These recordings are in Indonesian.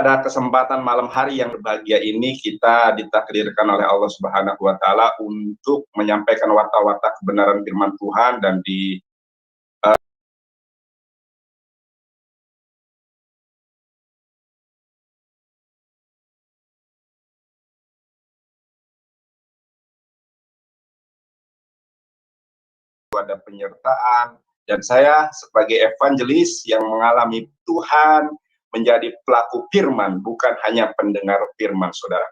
pada kesempatan malam hari yang berbahagia ini kita ditakdirkan oleh Allah Subhanahu wa taala untuk menyampaikan warta-warta kebenaran firman Tuhan dan ada penyertaan, dan saya sebagai evangelis yang mengalami Tuhan menjadi pelaku firman, bukan hanya pendengar firman, saudara.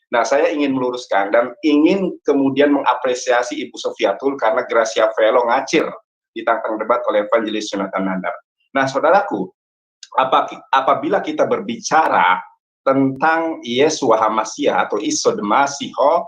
Nah, saya ingin meluruskan dan ingin kemudian mengapresiasi Ibu Sofiatul karena Gracia Velo ngacir ditantang debat oleh evangelis Jonathan Nandar. Nah, saudaraku, apabila kita berbicara tentang Yesua HaMasyiah atau Isa Masiho,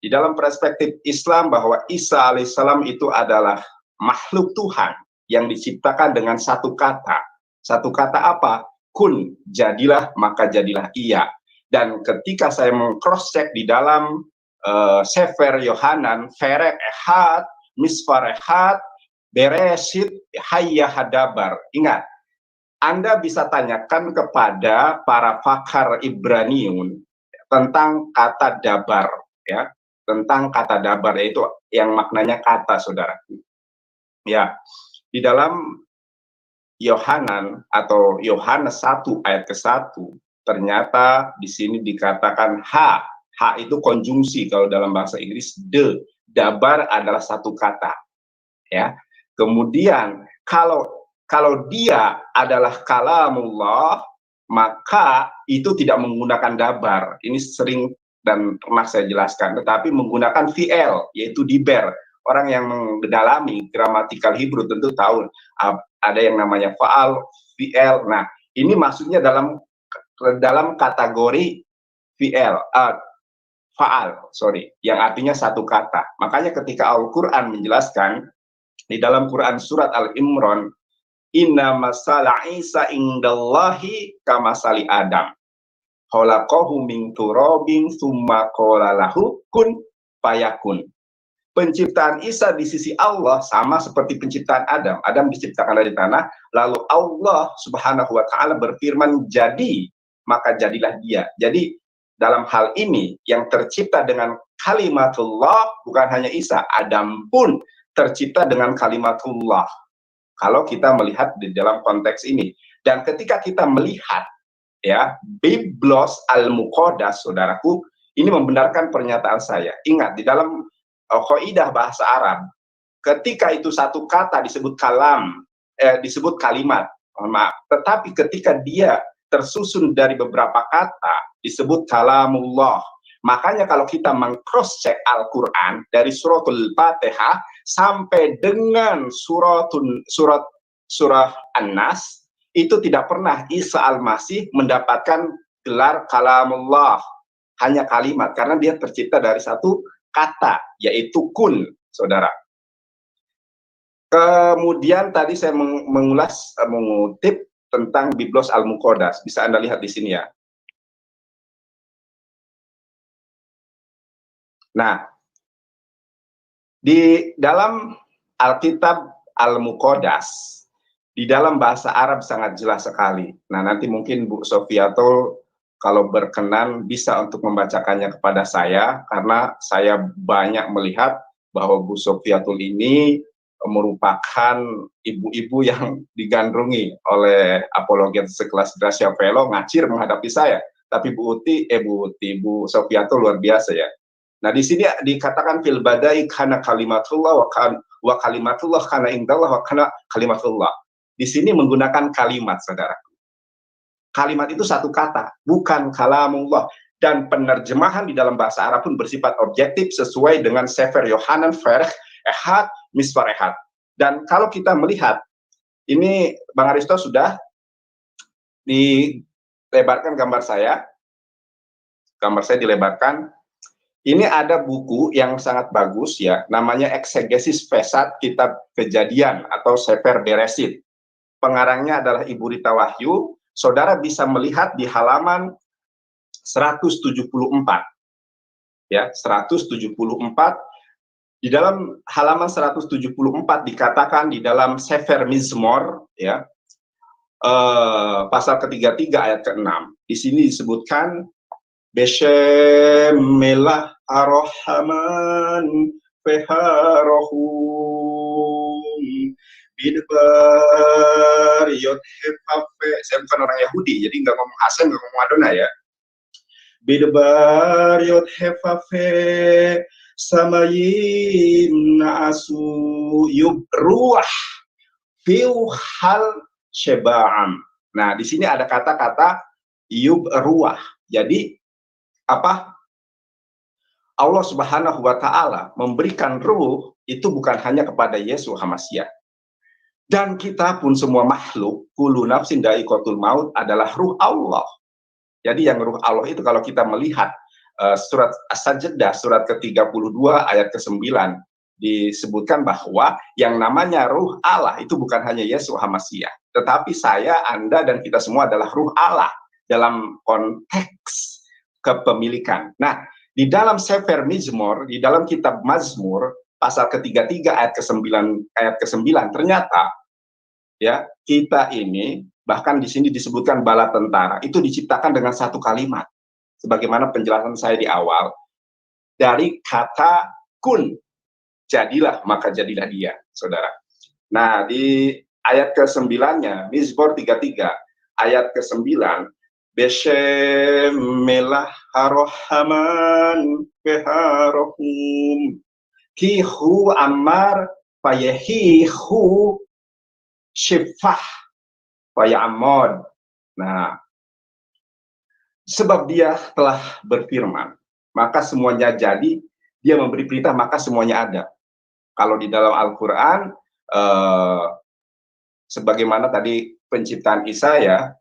di dalam perspektif Islam bahwa Isa alaihissalam itu adalah makhluk Tuhan yang diciptakan dengan satu kata. Satu kata apa? Kun, jadilah, maka jadilah ia. Dan ketika saya meng-cross-check di dalam Sefer Yohanan, Ferek Ehad, Misfar Ehad, Beresit, Hayya Hadabar. Ingat, Anda bisa tanyakan kepada para pakar Ibraniun tentang kata dabar, ya. Tentang kata dabar, yaitu yang maknanya kata, saudaraku. Ya, di dalam Yohanan atau Yohanes 1 ayat ke-1, ternyata di sini dikatakan H itu konjungsi kalau dalam bahasa Inggris, dabar adalah satu kata. Ya. Kemudian kalau dia adalah kalamullah, maka itu tidak menggunakan dabar. Ini sering dan pernah saya jelaskan, tetapi menggunakan VL, yaitu diber. Orang yang mendalami gramatikal Hebrew tentu tahu ada yang namanya faal, VL. Nah, ini maksudnya dalam kategori VL, faal, yang artinya satu kata. Makanya ketika Al-Quran menjelaskan di dalam Quran surat Al-Imran, inna masala Isa indallahi kamasali Adam. Khalaqahu min turabin tsumma qala lahu kun fayakun. Penciptaan Isa di sisi Allah sama seperti penciptaan Adam. Adam diciptakan dari tanah, lalu Allah Subhanahu wa taala berfirman jadi, maka jadilah dia. Jadi dalam hal ini yang tercipta dengan kalimatullah bukan hanya Isa, Adam pun tercipta dengan kalimatullah. Kalau kita melihat di dalam konteks ini, dan ketika kita melihat ya Biblos Al-Muqaddas, saudaraku, ini membenarkan pernyataan saya. Ingat, di dalam kaidah bahasa Arab, ketika itu satu kata disebut kalam, disebut kalimat, maaf. Tetapi ketika dia tersusun dari beberapa kata disebut kalamullah. Makanya kalau kita meng-cross-check Al-Quran dari suratul Fatihah sampai dengan surah An-Nas, itu tidak pernah Isa Al-Masih mendapatkan gelar kalamullah, hanya kalimat, karena dia tercipta dari satu kata, yaitu kun, saudara. Kemudian tadi saya mengutip tentang Biblos Al-Muqaddas, bisa Anda lihat di sini ya. Nah, di dalam Alkitab Al-Muqaddas, di dalam bahasa Arab sangat jelas sekali. Nah, nanti mungkin Bu Sofiatul kalau berkenan bisa untuk membacakannya kepada saya, karena saya banyak melihat bahwa Bu Sofiatul ini merupakan ibu-ibu yang digandrungi oleh apologet sekelas Gracia Velo, ngacir menghadapi saya. Tapi Bu Sofiatul luar biasa ya. Nah, di sini dikatakan fil badai kana kalimatullah wa kalimatullah kana indallah wa kana kalimatullah. Di sini menggunakan kalimat, saudara. Kalimat itu satu kata, bukan kalamullah. Dan penerjemahan di dalam bahasa Arab pun bersifat objektif sesuai dengan Sefer Yohanan, Ferek Ehad, Misfar Ehad. Dan kalau kita melihat, ini Bang Aristo sudah dilebarkan gambar saya. Gambar saya dilebarkan. Ini ada buku yang sangat bagus ya, namanya Eksegesis Fesat Kitab Kejadian atau Sefer Beresit. Pengarangnya adalah Ibu Rita Wahyu. Saudara bisa melihat di halaman 174. Ya, 174. Di dalam halaman 174 dikatakan di dalam Sefer Mizmor ya, pasal ke-33 ayat ke-6. Di sini disebutkan Bismillah ar-Rahman Rahim Bidbar Yod Hefafe. Saya bukan orang Yahudi, jadi nggak ngomong Hasem, nggak ngomong Adonai ya. Bidbar Yod Hefafe Samayim Naasu Yub Ruah Fiuhal Sheba'am. Nah, di sini ada kata-kata Yub Ruah. Jadi apa? Allah Subhanahu wa Ta'ala memberikan ruh itu bukan hanya kepada Yesus Hamasyah. Dan kita pun semua makhluk, kullu nafsin dha'iqatul maut adalah ruh Allah. Jadi yang ruh Allah itu kalau kita melihat surat As-Sajdah surat ke-32 ayat ke-9 disebutkan bahwa yang namanya ruh Allah itu bukan hanya Yesus Hamasyah, tetapi saya, Anda, dan kita semua adalah ruh Allah dalam konteks kepemilikan. Nah, di dalam Sefer Mizmor, di dalam kitab Mazmur pasal ke-33 ayat ke-9 ternyata ya, kita ini bahkan di sini disebutkan bala tentara itu diciptakan dengan satu kalimat. Sebagaimana penjelasan saya di awal dari kata kun, jadilah maka jadilah dia, Saudara. Nah, di ayat ke-9-nya Mizmor 33 ayat ke-9 Bismillah ar-Rahman Rahim Kihu Ammar Fayahihu Shifah Fayamod. Nah, sebab dia telah berfirman, maka semuanya jadi, dia memberi perintah, maka semuanya ada. Kalau di dalam Al-Quran, sebagaimana tadi penciptaan Isaya,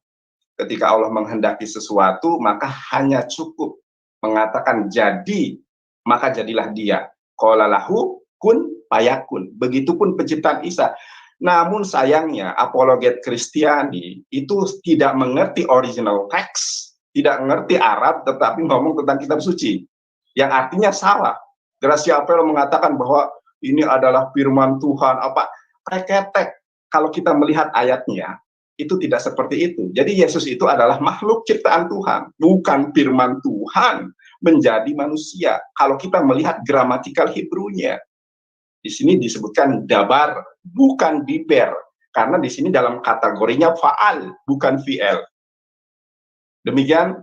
ketika Allah menghendaki sesuatu, maka hanya cukup mengatakan jadi, maka jadilah dia. Qala lahu kun fayakun. Begitupun penciptaan Isa. Namun sayangnya apologet Kristiani itu tidak mengerti original text, tidak mengerti Arab, tetapi ngomong tentang kitab suci, yang artinya salah. Gracia Apel mengatakan bahwa ini adalah firman Tuhan, apa ketek. Kalau kita melihat ayatnya, itu tidak seperti itu. Jadi Yesus itu adalah makhluk ciptaan Tuhan, bukan firman Tuhan menjadi manusia. Kalau kita melihat gramatikal Hebrew-nya, di sini disebutkan dabar, bukan diber, karena di sini dalam kategorinya faal, bukan fi'el. Demikian,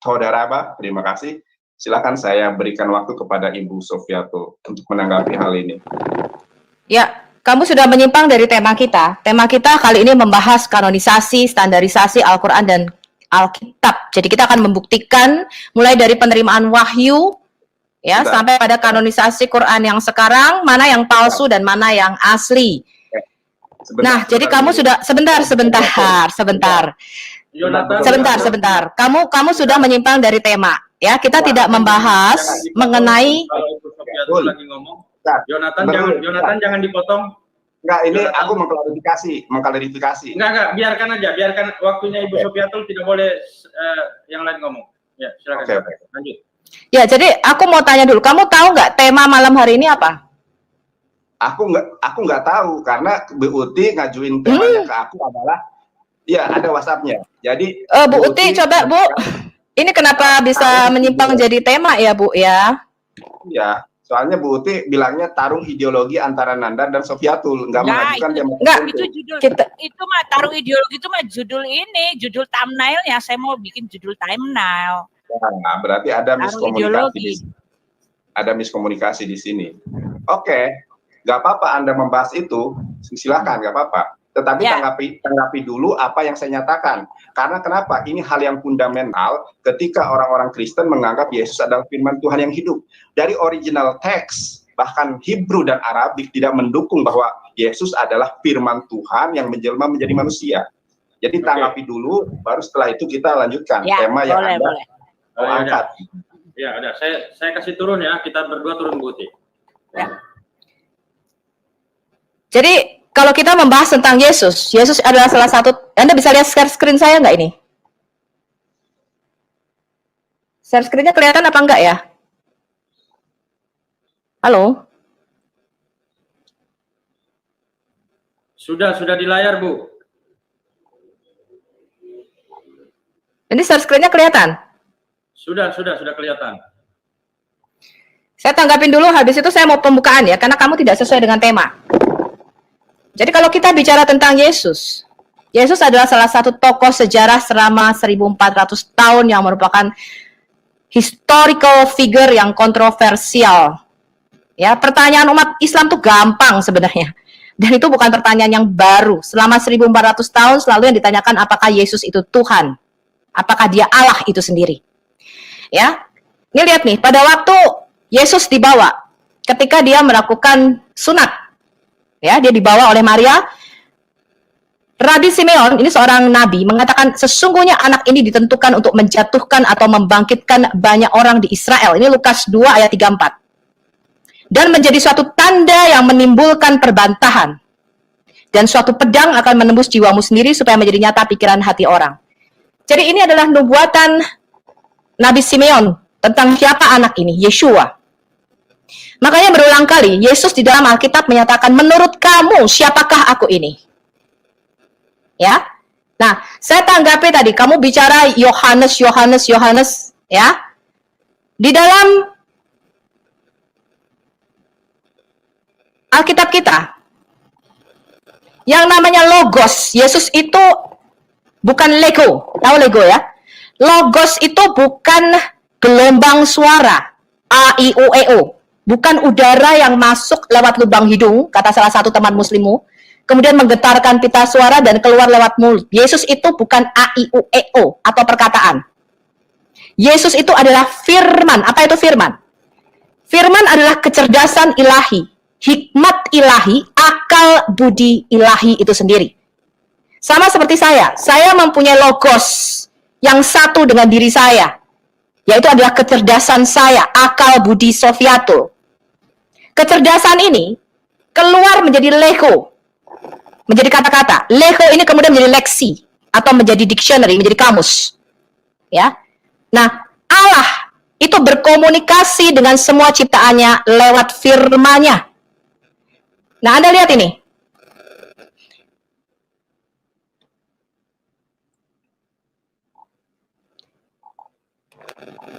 Saudara Abah, terima kasih. Silakan saya berikan waktu kepada Ibu Sofiatul untuk menanggapi hal ini. Ya, kamu sudah menyimpang dari tema kita. Tema kita kali ini membahas kanonisasi, standarisasi Al-Quran dan Alkitab. Jadi kita akan membuktikan mulai dari penerimaan wahyu, ya, sampai pada kanonisasi Quran yang sekarang, mana yang palsu dan mana yang asli. Jadi kamu sudah sebentar. Kamu sudah menyimpang dari tema. Ya, kita tidak membahas mengenai. Jonathan jangan dipotong. Enggak, ini aku mengklarifikasi. Enggak, biarkan waktunya Ibu Sofiatul, tidak boleh yang lain ngomong. Ya, silakan. Okay. Lanjut. Ya, jadi aku mau tanya dulu, kamu tahu nggak tema malam hari ini apa? Aku nggak tahu, karena Bu Uti ngajuin temanya ke aku adalah, ya ada WhatsApp-nya. Jadi Bu Uti, coba Bu, ini kenapa bisa menyimpang jadi tema ya Bu ya? Ya, soalnya Bu Uti bilangnya tarung ideologi antara Nanda dan Sofiatul, nggak mengajukan tema. Enggak, itu judul itu mah tarung ideologi, itu mah judul ini, judul thumbnailnya. Saya mau bikin judul thumbnail. Nah, berarti ada miskomunikasi. Ada miskomunikasi di sini. Oke, nggak apa-apa Anda membahas itu, silakan, nggak apa-apa. Tetapi tanggapi dulu apa yang saya nyatakan. Karena kenapa? Ini hal yang fundamental ketika orang-orang Kristen menganggap Yesus adalah firman Tuhan yang hidup. Dari original text, bahkan Hebrew dan Arabik tidak mendukung bahwa Yesus adalah firman Tuhan yang menjelma menjadi manusia. Jadi tanggapi dulu, baru setelah itu kita lanjutkan tema yang Anda angkat. Ya, ada. Saya kasih turun ya, kita berdua turun Bu Uti. Ya. Jadi kalau kita membahas tentang Yesus adalah salah satu. Anda bisa lihat share screen saya nggak ini? Share screen-nya kelihatan apa enggak ya? Halo? Sudah di layar, Bu. Ini share screen-nya kelihatan? Sudah kelihatan. Saya tanggapin dulu, habis itu saya mau pembukaan ya, karena kamu tidak sesuai dengan tema. Jadi kalau kita bicara tentang Yesus, Yesus adalah salah satu tokoh sejarah selama 1400 tahun yang merupakan historical figure yang kontroversial. Ya, pertanyaan umat Islam tuh gampang sebenarnya. Dan itu bukan pertanyaan yang baru. Selama 1400 tahun selalu yang ditanyakan apakah Yesus itu Tuhan? Apakah dia Allah itu sendiri? Ya. Ini lihat nih, pada waktu Yesus dibawa ketika dia melakukan sunat. Ya, dia dibawa oleh Maria. Rabi Simeon, ini seorang nabi, mengatakan sesungguhnya anak ini ditentukan untuk menjatuhkan atau membangkitkan banyak orang di Israel. Ini Lukas 2 ayat 34. Dan menjadi suatu tanda yang menimbulkan perbantahan. Dan suatu pedang akan menembus jiwamu sendiri supaya menjadi nyata pikiran hati orang. Jadi ini adalah nubuatan Nabi Simeon tentang siapa anak ini, Yeshua. Makanya berulang kali, Yesus di dalam Alkitab menyatakan, menurut kamu, siapakah aku ini? Ya. Nah, saya tanggapi tadi, kamu bicara Yohanes, ya. Di dalam Alkitab kita, yang namanya Logos, Yesus itu bukan Lego. Tahu Lego ya? Logos itu bukan gelombang suara, A, I, U, E, O. Bukan udara yang masuk lewat lubang hidung, kata salah satu teman muslimmu, kemudian menggetarkan pita suara dan keluar lewat mulut. Yesus itu bukan A, I, U, E, O, atau perkataan. Yesus itu adalah firman. Apa itu firman? Firman adalah kecerdasan ilahi, hikmat ilahi, akal budi ilahi itu sendiri. Sama seperti saya mempunyai logos yang satu dengan diri saya, yaitu adalah kecerdasan saya, akal budi sofiatul. Kecerdasan ini keluar menjadi lego, menjadi kata-kata. Lego ini kemudian menjadi leksi atau menjadi dictionary, menjadi kamus. Ya. Nah, Allah itu berkomunikasi dengan semua ciptaannya lewat firman-Nya. Nah, Anda lihat ini.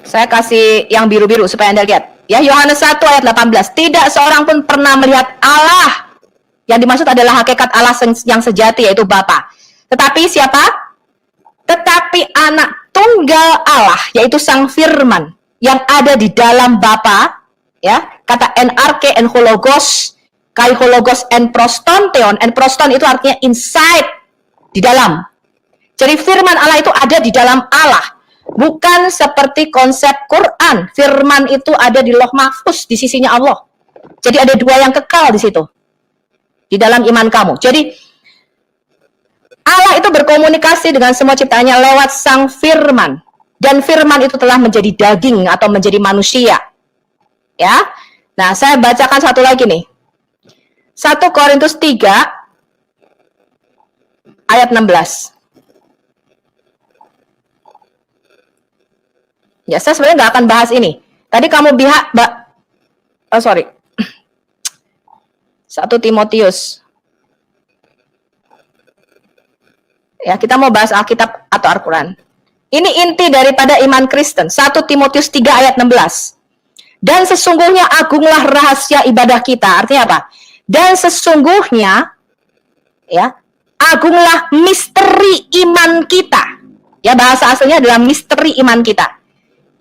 Saya kasih yang biru-biru supaya Anda lihat. Ya, Yohanes 1 ayat 18. Tidak seorang pun pernah melihat Allah. Yang dimaksud adalah hakikat Allah yang sejati, yaitu Bapa. Tetapi siapa? Tetapi anak tunggal Allah, yaitu Sang Firman, yang ada di dalam Bapa. Ya, kata NRK en hologos, kai hologos en proston theon. En proston itu artinya inside, di dalam. Jadi firman Allah itu ada di dalam Allah. Bukan seperti konsep Quran. Firman itu ada di Loh Mahfuz, di sisinya Allah. Jadi ada dua yang kekal di situ. Di dalam iman kamu. Jadi Allah itu berkomunikasi dengan semua ciptaannya lewat Sang Firman. Dan firman itu telah menjadi daging atau menjadi manusia. Ya. Nah, saya bacakan satu lagi nih. 1 Korintus 3 ayat 16. Ya, saya sebenarnya nggak akan bahas ini. Tadi kamu sorry. 1 Timotius. Ya, kita mau bahas Alkitab atau Al-Quran. Ini inti daripada iman Kristen. 1 Timotius 3 ayat 16. Dan sesungguhnya agunglah rahasia ibadah kita. Artinya apa? Dan sesungguhnya, ya, agunglah misteri iman kita. Ya, bahasa aslinya adalah misteri iman kita.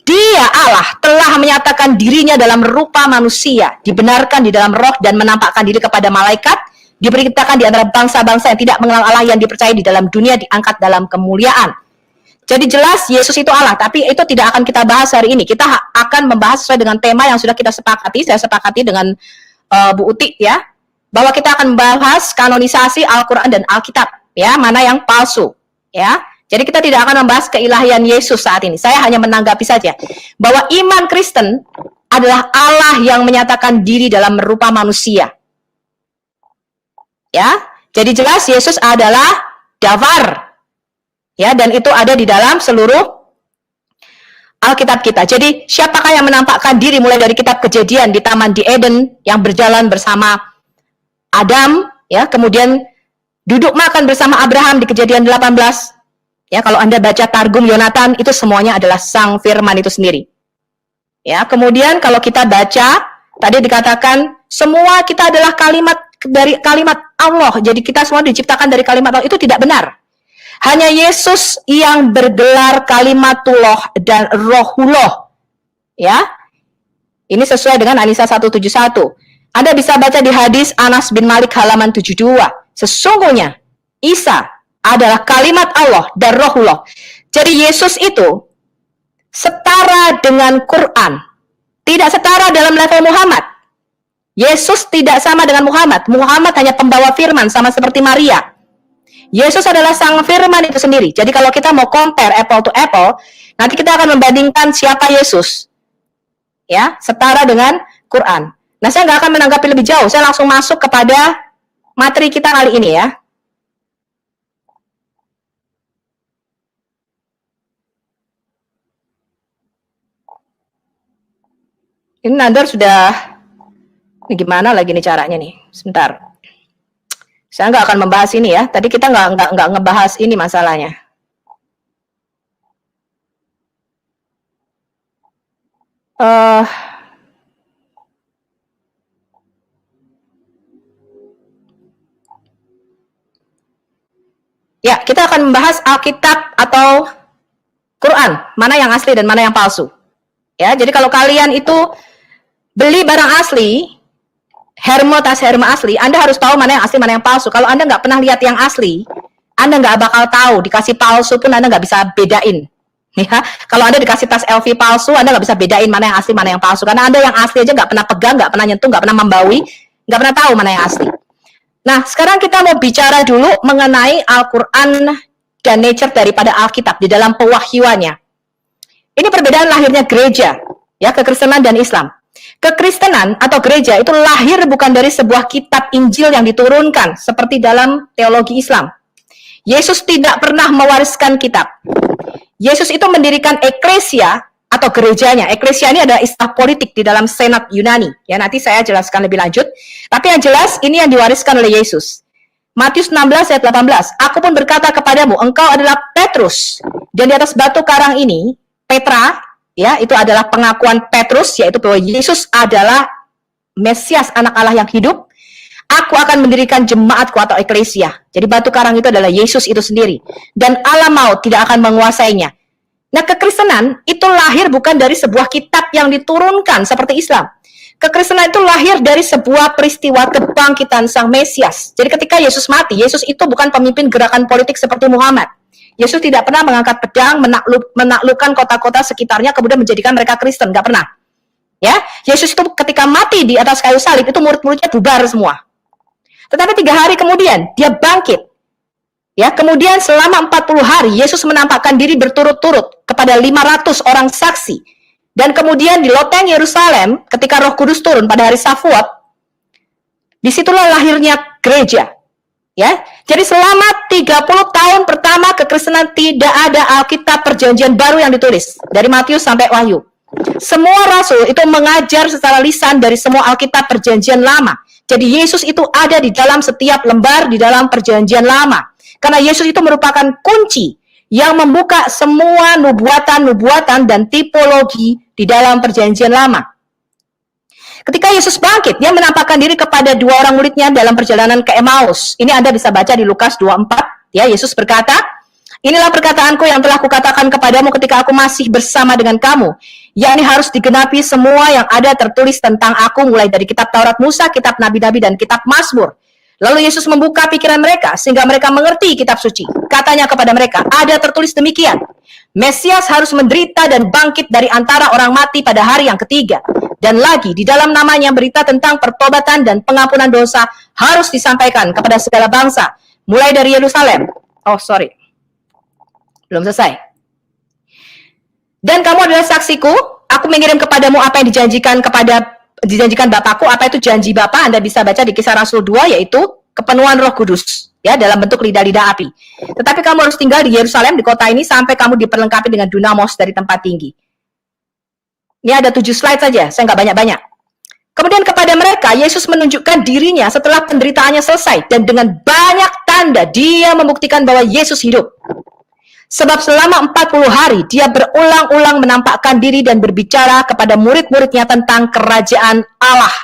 Dia Allah telah menyatakan dirinya dalam rupa manusia, dibenarkan di dalam roh dan menampakkan diri kepada malaikat, diberitakan di antara bangsa-bangsa yang tidak mengenal Allah, yang dipercaya di dalam dunia, diangkat dalam kemuliaan. Jadi jelas Yesus itu Allah, tapi itu tidak akan kita bahas hari ini. Kita akan membahas sesuai dengan tema yang sudah kita sepakati. Saya sepakati dengan Bu Uti, ya, bahwa kita akan membahas kanonisasi Al-Quran dan Alkitab, ya, mana yang palsu, ya. Jadi kita tidak akan membahas keilahian Yesus saat ini. Saya hanya menanggapi saja bahwa iman Kristen adalah Allah yang menyatakan diri dalam rupa manusia. Ya, jadi jelas Yesus adalah Davar. Ya, dan itu ada di dalam seluruh Alkitab kita. Jadi siapakah yang menampakkan diri mulai dari kitab Kejadian di Taman di Eden yang berjalan bersama Adam, ya, kemudian duduk makan bersama Abraham di Kejadian 18. Ya, kalau Anda baca Targum Yonatan, itu semuanya adalah Sang Firman itu sendiri. Ya, kemudian kalau kita baca, tadi dikatakan semua kita adalah kalimat dari kalimat Allah. Jadi kita semua diciptakan dari kalimat Allah. Itu tidak benar. Hanya Yesus yang bergelar kalimatullah dan rohullah. Ya. Ini sesuai dengan An-Nisa 171. Anda bisa baca di hadis Anas bin Malik halaman 72. Sesungguhnya Isa adalah kalimat Allah dan rohullah. Jadi Yesus itu setara dengan Quran. Tidak setara dalam level Muhammad. Yesus tidak sama dengan Muhammad. Muhammad hanya pembawa firman, sama seperti Maria. Yesus adalah sang firman itu sendiri. Jadi kalau kita mau compare apple to apple, nanti kita akan membandingkan siapa Yesus. Ya, setara dengan Quran. Nah, saya nggak akan menanggapi lebih jauh. Saya langsung masuk kepada materi kita kali ini ya. Ini Nadar sudah, ini gimana lagi nih caranya nih? Sebentar. Saya nggak akan membahas ini ya. Tadi kita nggak ngebahas ini masalahnya. Ya, kita akan membahas Alkitab atau Quran, mana yang asli dan mana yang palsu. Ya, jadi kalau kalian itu beli barang asli, hermo tas herma asli, Anda harus tahu mana yang asli, mana yang palsu. Kalau Anda nggak pernah lihat yang asli, Anda nggak bakal tahu. Dikasih palsu pun Anda nggak bisa bedain. Ya, kalau Anda dikasih tas LV palsu, Anda nggak bisa bedain mana yang asli, mana yang palsu. Karena Anda yang asli aja nggak pernah pegang, nggak pernah nyentuh, nggak pernah membawi, nggak pernah tahu mana yang asli. Nah, sekarang kita mau bicara dulu mengenai Al-Quran dan nature daripada Alkitab di dalam pewahyuannya. Ini perbedaan lahirnya gereja, ya, kekristenan dan Islam. Kekristenan atau gereja itu lahir bukan dari sebuah kitab Injil yang diturunkan seperti dalam teologi Islam. Yesus tidak pernah mewariskan kitab. Yesus itu mendirikan eklesia atau gerejanya. Eklesia ini adalah istilah politik di dalam senat Yunani. Ya, nanti saya jelaskan lebih lanjut. Tapi yang jelas ini yang diwariskan oleh Yesus. Matius 16 ayat 18. Aku pun berkata kepadamu, engkau adalah Petrus. Dan di atas batu karang ini, Petra, ya, itu adalah pengakuan Petrus, yaitu bahwa Yesus adalah Mesias, anak Allah yang hidup. Aku akan mendirikan jemaatku atau eklesia. Jadi batu karang itu adalah Yesus itu sendiri. Dan alam maut tidak akan menguasainya. Nah, kekristenan itu lahir bukan dari sebuah kitab yang diturunkan seperti Islam. Kekristenan itu lahir dari sebuah peristiwa kebangkitan Sang Mesias. Jadi ketika Yesus mati, Yesus itu bukan pemimpin gerakan politik seperti Muhammad. Yesus tidak pernah mengangkat pedang, menaklukkan kota-kota sekitarnya, kemudian menjadikan mereka Kristen. Nggak pernah. Ya, Yesus itu ketika mati di atas kayu salib, itu murid-muridnya bubar semua. Tetapi 3 hari kemudian, dia bangkit. Ya, kemudian selama 40 hari, Yesus menampakkan diri berturut-turut kepada 500 orang saksi. Dan kemudian di loteng Yerusalem, ketika Roh Kudus turun pada hari Safuat, disitulah lahirnya gereja. Ya, jadi selama 30 tahun pertama kekristenan tidak ada Alkitab Perjanjian Baru yang ditulis dari Matius sampai Wahyu. Semua rasul itu mengajar secara lisan dari semua Alkitab Perjanjian Lama. Jadi Yesus itu ada di dalam setiap lembar di dalam Perjanjian Lama. Karena Yesus itu merupakan kunci yang membuka semua nubuatan-nubuatan dan tipologi di dalam Perjanjian Lama. Ketika Yesus bangkit, dia menampakkan diri kepada 2 orang muridnya dalam perjalanan ke Emmaus. Ini Anda bisa baca di Lukas 24. Ya, Yesus berkata, inilah perkataanku yang telah kukatakan kepadamu ketika aku masih bersama dengan kamu. Yakni harus digenapi semua yang ada tertulis tentang aku, mulai dari kitab Taurat Musa, kitab Nabi-Nabi, dan kitab Mazmur. Lalu Yesus membuka pikiran mereka sehingga mereka mengerti kitab suci. Katanya kepada mereka, ada tertulis demikian. Mesias harus menderita dan bangkit dari antara orang mati pada hari yang ketiga. Dan lagi, di dalam namanya berita tentang pertobatan dan pengampunan dosa harus disampaikan kepada segala bangsa. Mulai dari Yerusalem. Oh, sorry. Belum selesai. Dan kamu adalah saksiku, aku mengirim kepadamu apa yang dijanjikan Bapakku. Apa itu janji Bapa? Anda bisa baca di Kisah Rasul 2, yaitu kepenuhan Roh Kudus, ya, dalam bentuk lidah-lidah api. Tetapi kamu harus tinggal di Yerusalem, di kota ini, sampai kamu diperlengkapi dengan dunamos dari tempat tinggi. Ini ada 7 slide saja, saya nggak banyak-banyak. Kemudian kepada mereka, Yesus menunjukkan dirinya setelah penderitaannya selesai, dan dengan banyak tanda, dia membuktikan bahwa Yesus hidup. Sebab selama 40 hari dia berulang-ulang menampakkan diri dan berbicara kepada murid-muridnya tentang kerajaan Allah.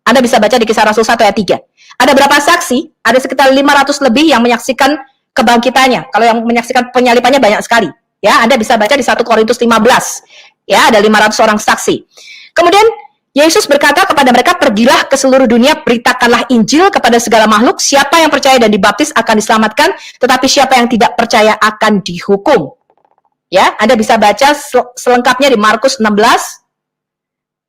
Anda bisa baca di Kisah Rasul 1 ayat 3. Ada berapa saksi? Ada sekitar 500 lebih yang menyaksikan kebangkitannya. Kalau yang menyaksikan penyalipannya banyak sekali. Ya, Anda bisa baca di 1 Korintus 15. Ya, ada 500 orang saksi. Kemudian Yesus berkata kepada mereka, pergilah ke seluruh dunia, beritakanlah Injil kepada segala makhluk. Siapa yang percaya dan dibaptis akan diselamatkan, tetapi siapa yang tidak percaya akan dihukum. Ya, Anda bisa baca selengkapnya di Markus 16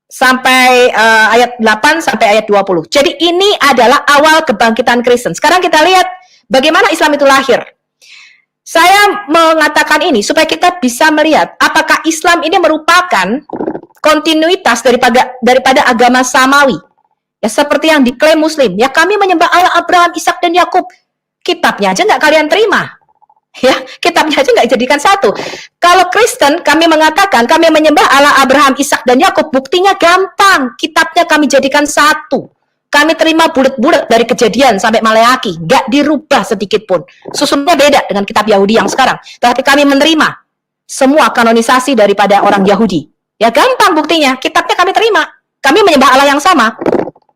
sampai ayat 8 sampai ayat 20. Jadi ini adalah awal kebangkitan Kristen. Sekarang kita lihat bagaimana Islam itu lahir. Saya mengatakan ini supaya kita bisa melihat apakah Islam ini merupakan kontinuitas daripada agama Samawi. Ya, seperti yang diklaim Muslim. Ya, kami menyembah Allah Abraham, Ishak dan Yakub. Kitabnya aja nggak kalian terima. Ya, kitabnya aja nggak jadikan satu. Kalau Kristen, kami mengatakan kami menyembah Allah Abraham, Ishak dan Yakub. Buktinya gampang. Kitabnya kami jadikan satu. Kami terima bulat-bulat dari Kejadian sampai Maleaki, nggak dirubah sedikit pun. Susunnya beda dengan kitab Yahudi yang sekarang. Tapi kami menerima semua kanonisasi daripada orang Yahudi. Ya gampang buktinya, kitabnya kami terima. Kami menyembah Allah yang sama.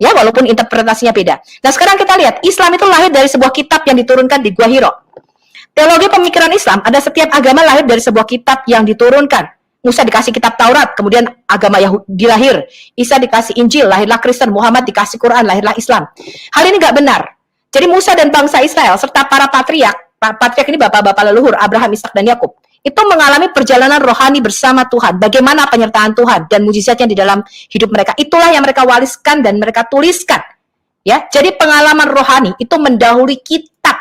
Ya walaupun interpretasinya beda. Nah sekarang kita lihat, Islam itu lahir dari sebuah kitab yang diturunkan di Gua Hiro. Teologi pemikiran Islam, ada setiap agama lahir dari sebuah kitab yang diturunkan. Musa dikasih kitab Taurat, kemudian agama Yahudi lahir. Isa dikasih Injil, lahirlah Kristen. Muhammad dikasih Quran, lahirlah Islam. Hal ini nggak benar. Jadi Musa dan bangsa Israel serta para patriark ini bapak-bapak leluhur Abraham, Ishak dan Yakub, itu mengalami perjalanan rohani bersama Tuhan. Bagaimana penyertaan Tuhan dan mujizatnya di dalam hidup mereka. Itulah yang mereka wariskan dan mereka tuliskan. Ya, jadi pengalaman rohani itu mendahului kitab.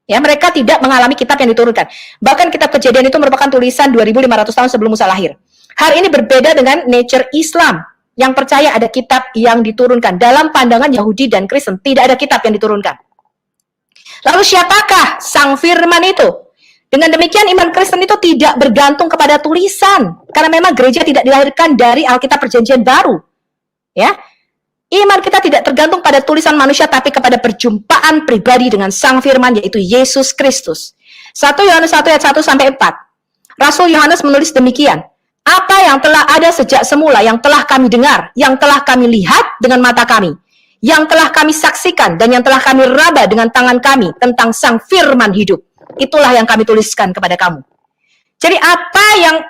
Ya, mereka tidak mengalami kitab yang diturunkan. Bahkan kitab Kejadian itu merupakan tulisan 2500 tahun sebelum Musa lahir. Hal ini berbeda dengan nature Islam yang percaya ada kitab yang diturunkan. Dalam pandangan Yahudi dan Kristen tidak ada kitab yang diturunkan. Lalu siapakah Sang Firman itu? Dengan demikian iman Kristen itu tidak bergantung kepada tulisan. Karena memang gereja tidak dilahirkan dari Alkitab Perjanjian Baru. Ya. Iman kita tidak tergantung pada tulisan manusia, tapi kepada perjumpaan pribadi dengan Sang Firman, yaitu Yesus Kristus. 1 Yohanes 1 ayat 1 sampai 4. Rasul Yohanes menulis demikian. Apa yang telah ada sejak semula, yang telah kami dengar, yang telah kami lihat dengan mata kami, yang telah kami saksikan, dan yang telah kami raba dengan tangan kami tentang Sang Firman hidup. Itulah yang kami tuliskan kepada kamu. Jadi apa yang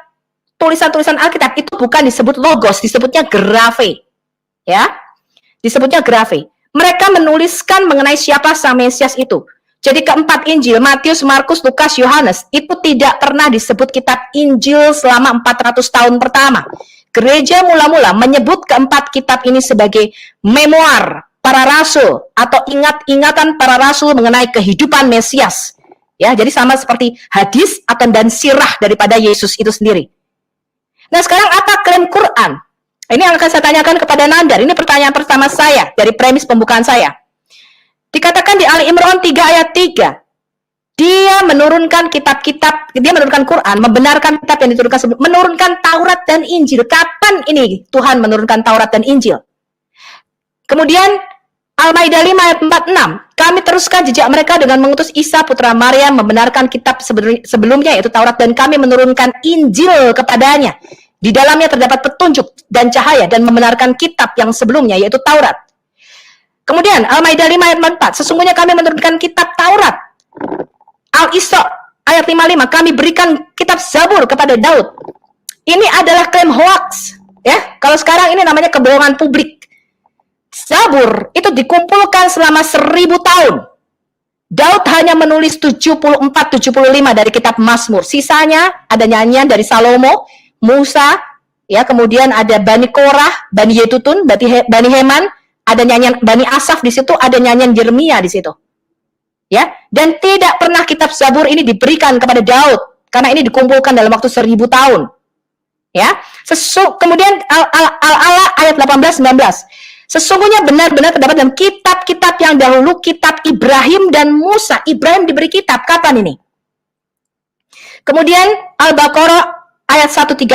tulisan-tulisan Alkitab itu bukan disebut logos, disebutnya grafe. Ya. Disebutnya grafe. Mereka menuliskan mengenai siapa Sang Mesias itu. Jadi keempat Injil, Matius, Markus, Lukas, Yohanes, itu tidak pernah disebut kitab Injil selama 400 tahun pertama. Gereja mula-mula menyebut keempat kitab ini sebagai memoir para rasul atau ingat-ingatan para rasul mengenai kehidupan Mesias. Ya, jadi sama seperti hadis dan sirah daripada Yesus itu sendiri. Nah, sekarang apa klaim Quran? Ini yang akan saya tanyakan kepada Nandar. Ini pertanyaan pertama saya dari premis pembukaan saya. Dikatakan di Ali Imran 3 ayat 3. Dia menurunkan kitab-kitab, dia menurunkan Quran, membenarkan kitab yang diturunkan sebelum, menurunkan Taurat dan Injil. Kapan ini Tuhan menurunkan Taurat dan Injil? Kemudian Al-Maidah 5 ayat 46. Kami teruskan jejak mereka dengan mengutus Isa putra Maryam membenarkan kitab sebelumnya yaitu Taurat, dan kami menurunkan Injil kepadanya. Di dalamnya terdapat petunjuk dan cahaya dan membenarkan kitab yang sebelumnya yaitu Taurat. Kemudian Al-Maidah 5 ayat 4, sesungguhnya kami menurunkan kitab Taurat. Al-Isra ayat 55, kami berikan kitab Zabur kepada Daud. Ini adalah klaim hoax, ya. Kalau sekarang ini namanya kebohongan publik. Zabur itu dikumpulkan selama 1000 tahun. Daud hanya menulis 74-75 dari kitab Mazmur. Sisanya ada nyanyian dari Salomo, Musa, ya, kemudian ada Bani Korah, Bani Yedutun, Bani Heman, ada nyanyian Bani Asaf di situ, ada nyanyian Yeremia di situ. Ya, dan tidak pernah kitab Zabur ini diberikan kepada Daud karena ini dikumpulkan dalam waktu 1000 tahun. Ya. Kemudian Al-Ala ayat 18-19. Sesungguhnya benar-benar terdapat dalam kitab-kitab yang dahulu, kitab Ibrahim dan Musa. Ibrahim diberi kitab kapan ini? Kemudian Al-Baqarah ayat 136.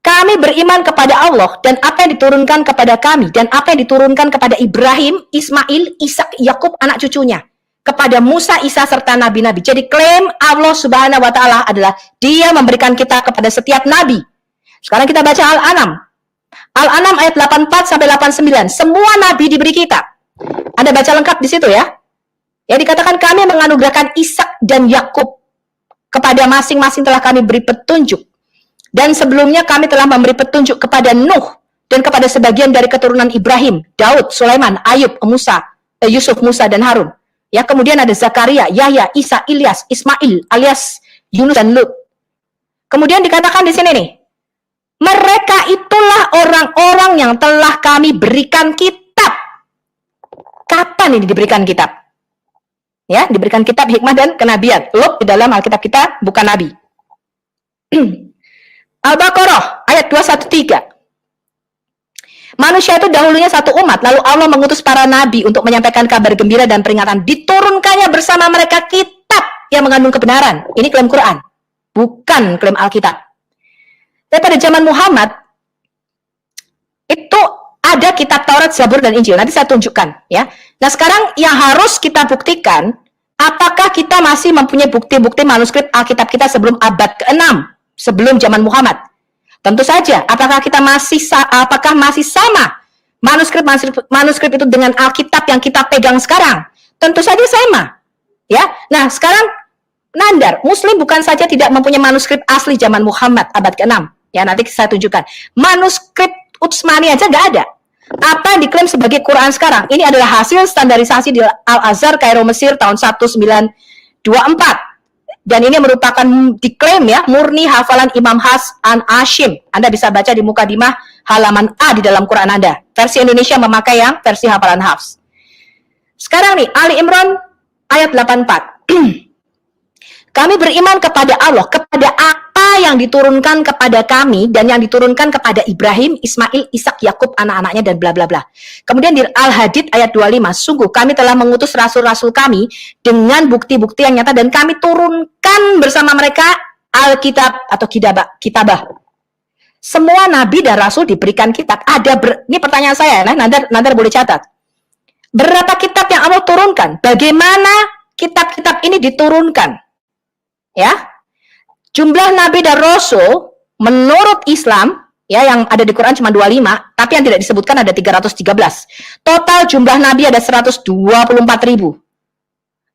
Kami beriman kepada Allah dan apa yang diturunkan kepada kami dan apa yang diturunkan kepada Ibrahim, Ismail, Ishak, Yakub anak cucunya. kepada Musa, Isa, serta nabi-nabi. Jadi klaim Allah Subhanahu wa Ta'ala adalah Dia memberikan kita kepada setiap nabi. Sekarang kita baca Al-An'am. Al-An'am ayat 84 sampai 89. Semua nabi diberi kitab. Anda baca lengkap di situ ya. Ya, dikatakan kami menganugerahkan Ishak dan Yakub, kepada masing-masing telah kami beri petunjuk. Dan sebelumnya kami telah memberi petunjuk kepada Nuh dan kepada sebagian dari keturunan Ibrahim, Daud, Sulaiman, Ayub, Yusuf, Musa, dan Harun. Ya, kemudian ada Zakaria, Yahya, Isa, Ilyas, Ismail, alias Yunus dan Lut. Kemudian dikatakan di sini nih, mereka itulah orang-orang yang telah kami berikan kitab. Kapan ini diberikan kitab? Ya, diberikan kitab, hikmah, dan kenabian. Lut di dalam Alkitab kita bukan nabi. Al-Baqarah ayat 213. Manusia itu dahulunya satu umat, lalu Allah mengutus para nabi untuk menyampaikan kabar gembira dan peringatan. Diturunkannya bersama mereka kitab yang mengandung kebenaran. Ini klaim Quran, bukan klaim Alkitab. Tapi pada zaman Muhammad, itu ada kitab Taurat, Zabur, dan Injil. Nanti saya tunjukkan. Ya. Nah, sekarang yang harus kita buktikan, apakah kita masih mempunyai bukti-bukti manuskrip Alkitab kita sebelum abad ke-6, sebelum zaman Muhammad? Tentu saja. Apakah masih sama manuskrip itu dengan Alkitab yang kita pegang sekarang? Tentu saja sama. Ya. Nah, sekarang Nandar, Muslim bukan saja tidak mempunyai manuskrip asli zaman Muhammad abad ke-6. Ya, nanti saya tunjukkan. Manuskrip Utsmani aja nggak ada. Apa yang diklaim sebagai Quran sekarang? Ini adalah hasil standarisasi di Al-Azhar, Kairo, Mesir tahun 1924. Dan ini merupakan diklaim ya murni hafalan Imam Hasan Hashim. Anda bisa baca di mukadimah halaman A di dalam Quran Anda. Versi Indonesia memakai yang versi hafalan Hafs. Sekarang nih Ali Imran ayat 84. Kami beriman kepada Allah, kepada apa yang diturunkan kepada kami dan yang diturunkan kepada Ibrahim, Ismail, Ishak, Yakub, anak-anaknya, dan bla bla bla. Kemudian di Al-Hadid ayat 25, sungguh kami telah mengutus rasul-rasul kami dengan bukti-bukti yang nyata dan kami turunkan bersama mereka Alkitab atau kitabah. Semua nabi dan rasul diberikan kitab. Ini pertanyaan saya, Nandar boleh catat. Berapa kitab yang Allah turunkan? Bagaimana kitab-kitab ini diturunkan? Ya, jumlah nabi dan rasul menurut Islam ya yang ada di Quran cuma 25, tapi yang tidak disebutkan ada 313. Total jumlah nabi ada 124.000.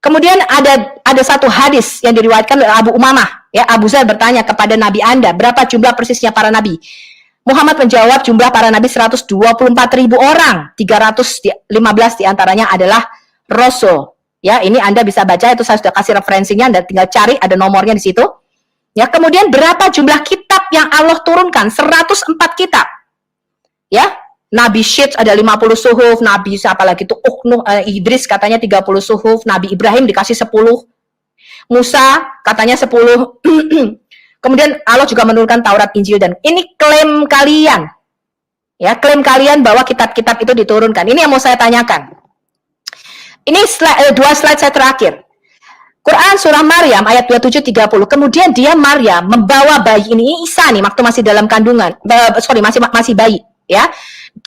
Kemudian ada satu hadis yang diriwayatkan oleh Abu Umamah, ya Abu Zar bertanya kepada nabi Anda, berapa jumlah persisnya para nabi? Muhammad menjawab jumlah para nabi 124.000 orang, 315 diantaranya adalah rasul. Ya, ini Anda bisa baca, itu saya sudah kasih referensinya, Anda tinggal cari, ada nomornya di situ. Ya, kemudian berapa jumlah kitab yang Allah turunkan? 104 kitab. Ya, Nabi Syed ada 50 suhuf, Nabi siapa lagi itu? Idris katanya 30 suhuf, Nabi Ibrahim dikasih 10. Musa katanya 10. Kemudian Allah juga menurunkan Taurat, Injil, dan ini klaim kalian. Ya, klaim kalian bahwa kitab-kitab itu diturunkan. Ini yang mau saya tanyakan. Ini dua slide saya terakhir. Quran surah Maryam ayat 27-30. Kemudian dia Maryam membawa bayi ini Isa nih waktu masih dalam kandungan, masih bayi, ya,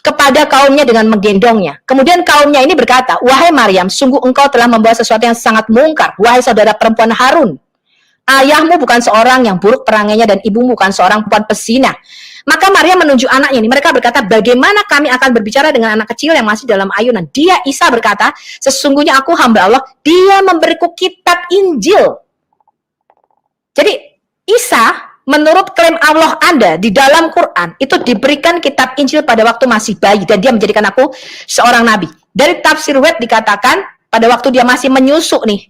kepada kaumnya dengan menggendongnya. Kemudian kaumnya ini berkata, "Wahai Maryam, sungguh engkau telah membawa sesuatu yang sangat mungkar. Wahai saudara perempuan Harun, ayahmu bukan seorang yang buruk perangainya dan ibumu bukan seorang perempuan pesina." Maka Maria menunjuk anaknya ini. Mereka berkata, bagaimana kami akan berbicara dengan anak kecil yang masih dalam ayunan? Dia, Isa berkata, sesungguhnya aku hamba Allah, dia memberiku kitab Injil. Jadi Isa, menurut klaim Allah Anda di dalam Quran, itu diberikan kitab Injil pada waktu masih bayi. Dan dia menjadikan aku seorang nabi. Dari tafsir Wet dikatakan, pada waktu dia masih menyusuk nih.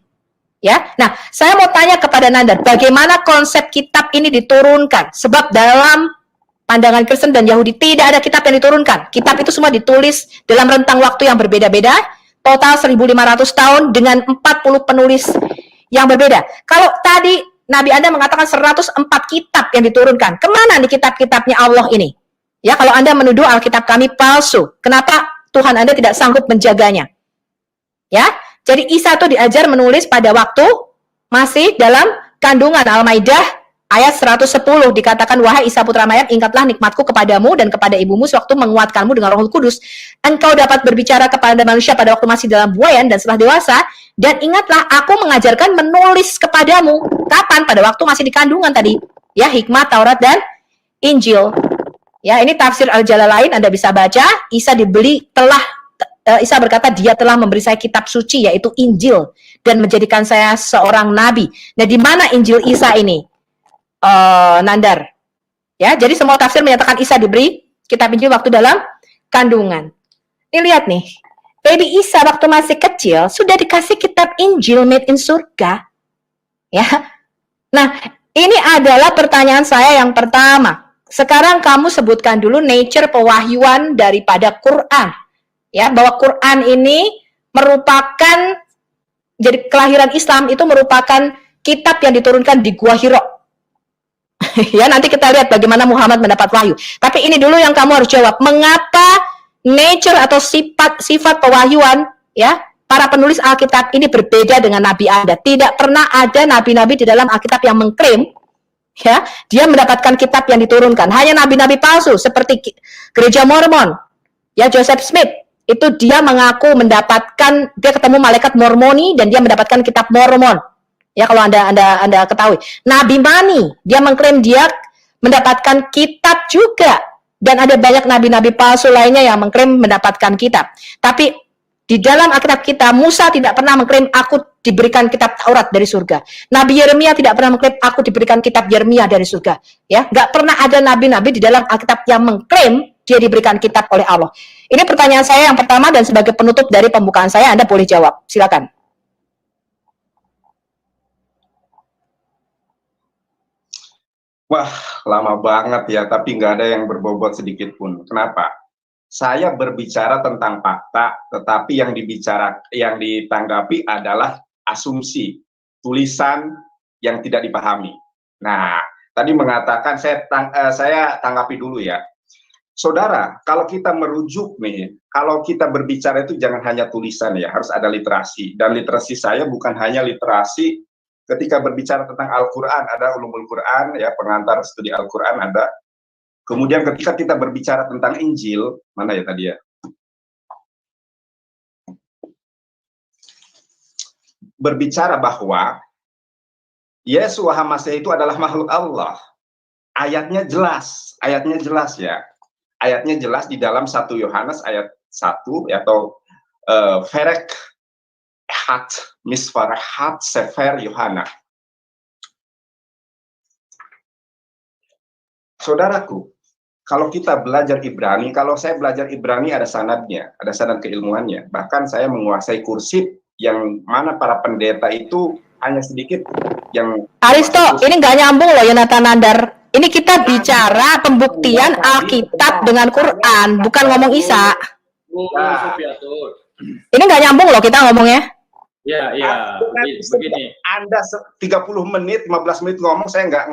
Ya, nah saya mau tanya kepada Nandar, bagaimana konsep kitab ini diturunkan? Sebab dalam pandangan Kristen dan Yahudi tidak ada kitab yang diturunkan. Kitab itu semua ditulis dalam rentang waktu yang berbeda-beda, total 1.500 tahun dengan 40 penulis yang berbeda. Kalau tadi Nabi Anda mengatakan 104 kitab yang diturunkan, kemana nih kitab-kitabnya Allah ini? Ya, kalau Anda menuduh Alkitab kami palsu, kenapa Tuhan Anda tidak sanggup menjaganya? Ya, jadi Isa itu diajar menulis pada waktu masih dalam kandungan. Al-Maidah Ayat 110 dikatakan, wahai Isa putra Maryam, ingatlah nikmatku kepadamu dan kepada ibumu sewaktu menguatkanmu dengan Roh Kudus. Engkau dapat berbicara kepada manusia pada waktu masih dalam buayan dan setelah dewasa. Dan ingatlah, aku mengajarkan menulis kepadamu. Kapan? Pada waktu masih di kandungan tadi. Ya, hikmat, Taurat, dan Injil. Ya, ini tafsir Al-Jalalain, Anda bisa baca. Isa Isa berkata, dia telah memberi saya kitab suci, yaitu Injil, dan menjadikan saya seorang nabi. Nah, di mana Injil Isa ini? Nandar. Ya, jadi semua tafsir menyatakan Isa diberi kitab Injil waktu dalam kandungan. Ini lihat nih, baby Isa waktu masih kecil sudah dikasih kitab Injil made in surga. Ya. Nah, ini adalah pertanyaan saya yang pertama. Sekarang kamu sebutkan dulu nature pewahyuan daripada Quran. Ya, bahwa Quran ini merupakan, jadi kelahiran Islam itu merupakan kitab yang diturunkan di Gua Hiro. Ya, nanti kita lihat bagaimana Muhammad mendapat wahyu. Tapi ini dulu yang kamu harus jawab. Mengapa nature atau sifat pewahyuan, ya, para penulis Alkitab ini berbeda dengan Nabi Anda? Tidak pernah ada nabi-nabi di dalam Alkitab yang mengklaim, ya, dia mendapatkan kitab yang diturunkan. Hanya nabi-nabi palsu seperti gereja Mormon, ya, Joseph Smith. Itu dia mengaku mendapatkan, dia ketemu malaikat Mormoni dan dia mendapatkan kitab Mormon. Ya, kalau Anda ketahui. Nabi Mani, dia mengklaim dia mendapatkan kitab juga. Dan ada banyak nabi-nabi palsu lainnya yang mengklaim mendapatkan kitab. Tapi di dalam Alkitab kita, Musa tidak pernah mengklaim aku diberikan kitab Taurat dari surga. Nabi Yeremia tidak pernah mengklaim aku diberikan kitab Yeremia dari surga. Ya, nggak pernah ada nabi-nabi di dalam Alkitab yang mengklaim dia diberikan kitab oleh Allah. Ini pertanyaan saya yang pertama, dan sebagai penutup dari pembukaan saya, Anda boleh jawab. Silakan. Wah, lama banget ya, tapi nggak ada yang berbobot sedikit pun. Kenapa? Saya berbicara tentang fakta, tetapi yang ditanggapi adalah asumsi, tulisan yang tidak dipahami. Nah, tadi mengatakan, saya tanggapi dulu ya. Saudara, kalau kita merujuk nih, kalau kita berbicara itu jangan hanya tulisan ya, harus ada literasi. Dan literasi saya bukan hanya literasi ketika berbicara tentang Al-Quran, ada ulumul Quran, ya, pengantar studi Al-Quran ada. Kemudian ketika kita berbicara tentang Injil, mana ya tadi ya? Berbicara bahwa Yesus Masih itu adalah makhluk Allah. Ayatnya jelas ya. Ayatnya jelas di dalam 1 Yohanes ayat 1, atau Ferek Hat Misfarahat Sefer Yohana. Saudaraku, kalau kita belajar Ibrani, kalau saya belajar Ibrani ada sanadnya, ada sanad keilmuannya. Bahkan saya menguasai kursif yang mana para pendeta itu hanya sedikit yang... Aristo, ini nggak nyambung loh, Yonatan Nandar. Ini kita bicara pembuktian Alkitab dengan Quran, bukan ngomong Isa. Ini nggak nyambung loh kita ngomongnya. Ya, begini. Anda 30 menit, 15 menit ngomong, saya nggak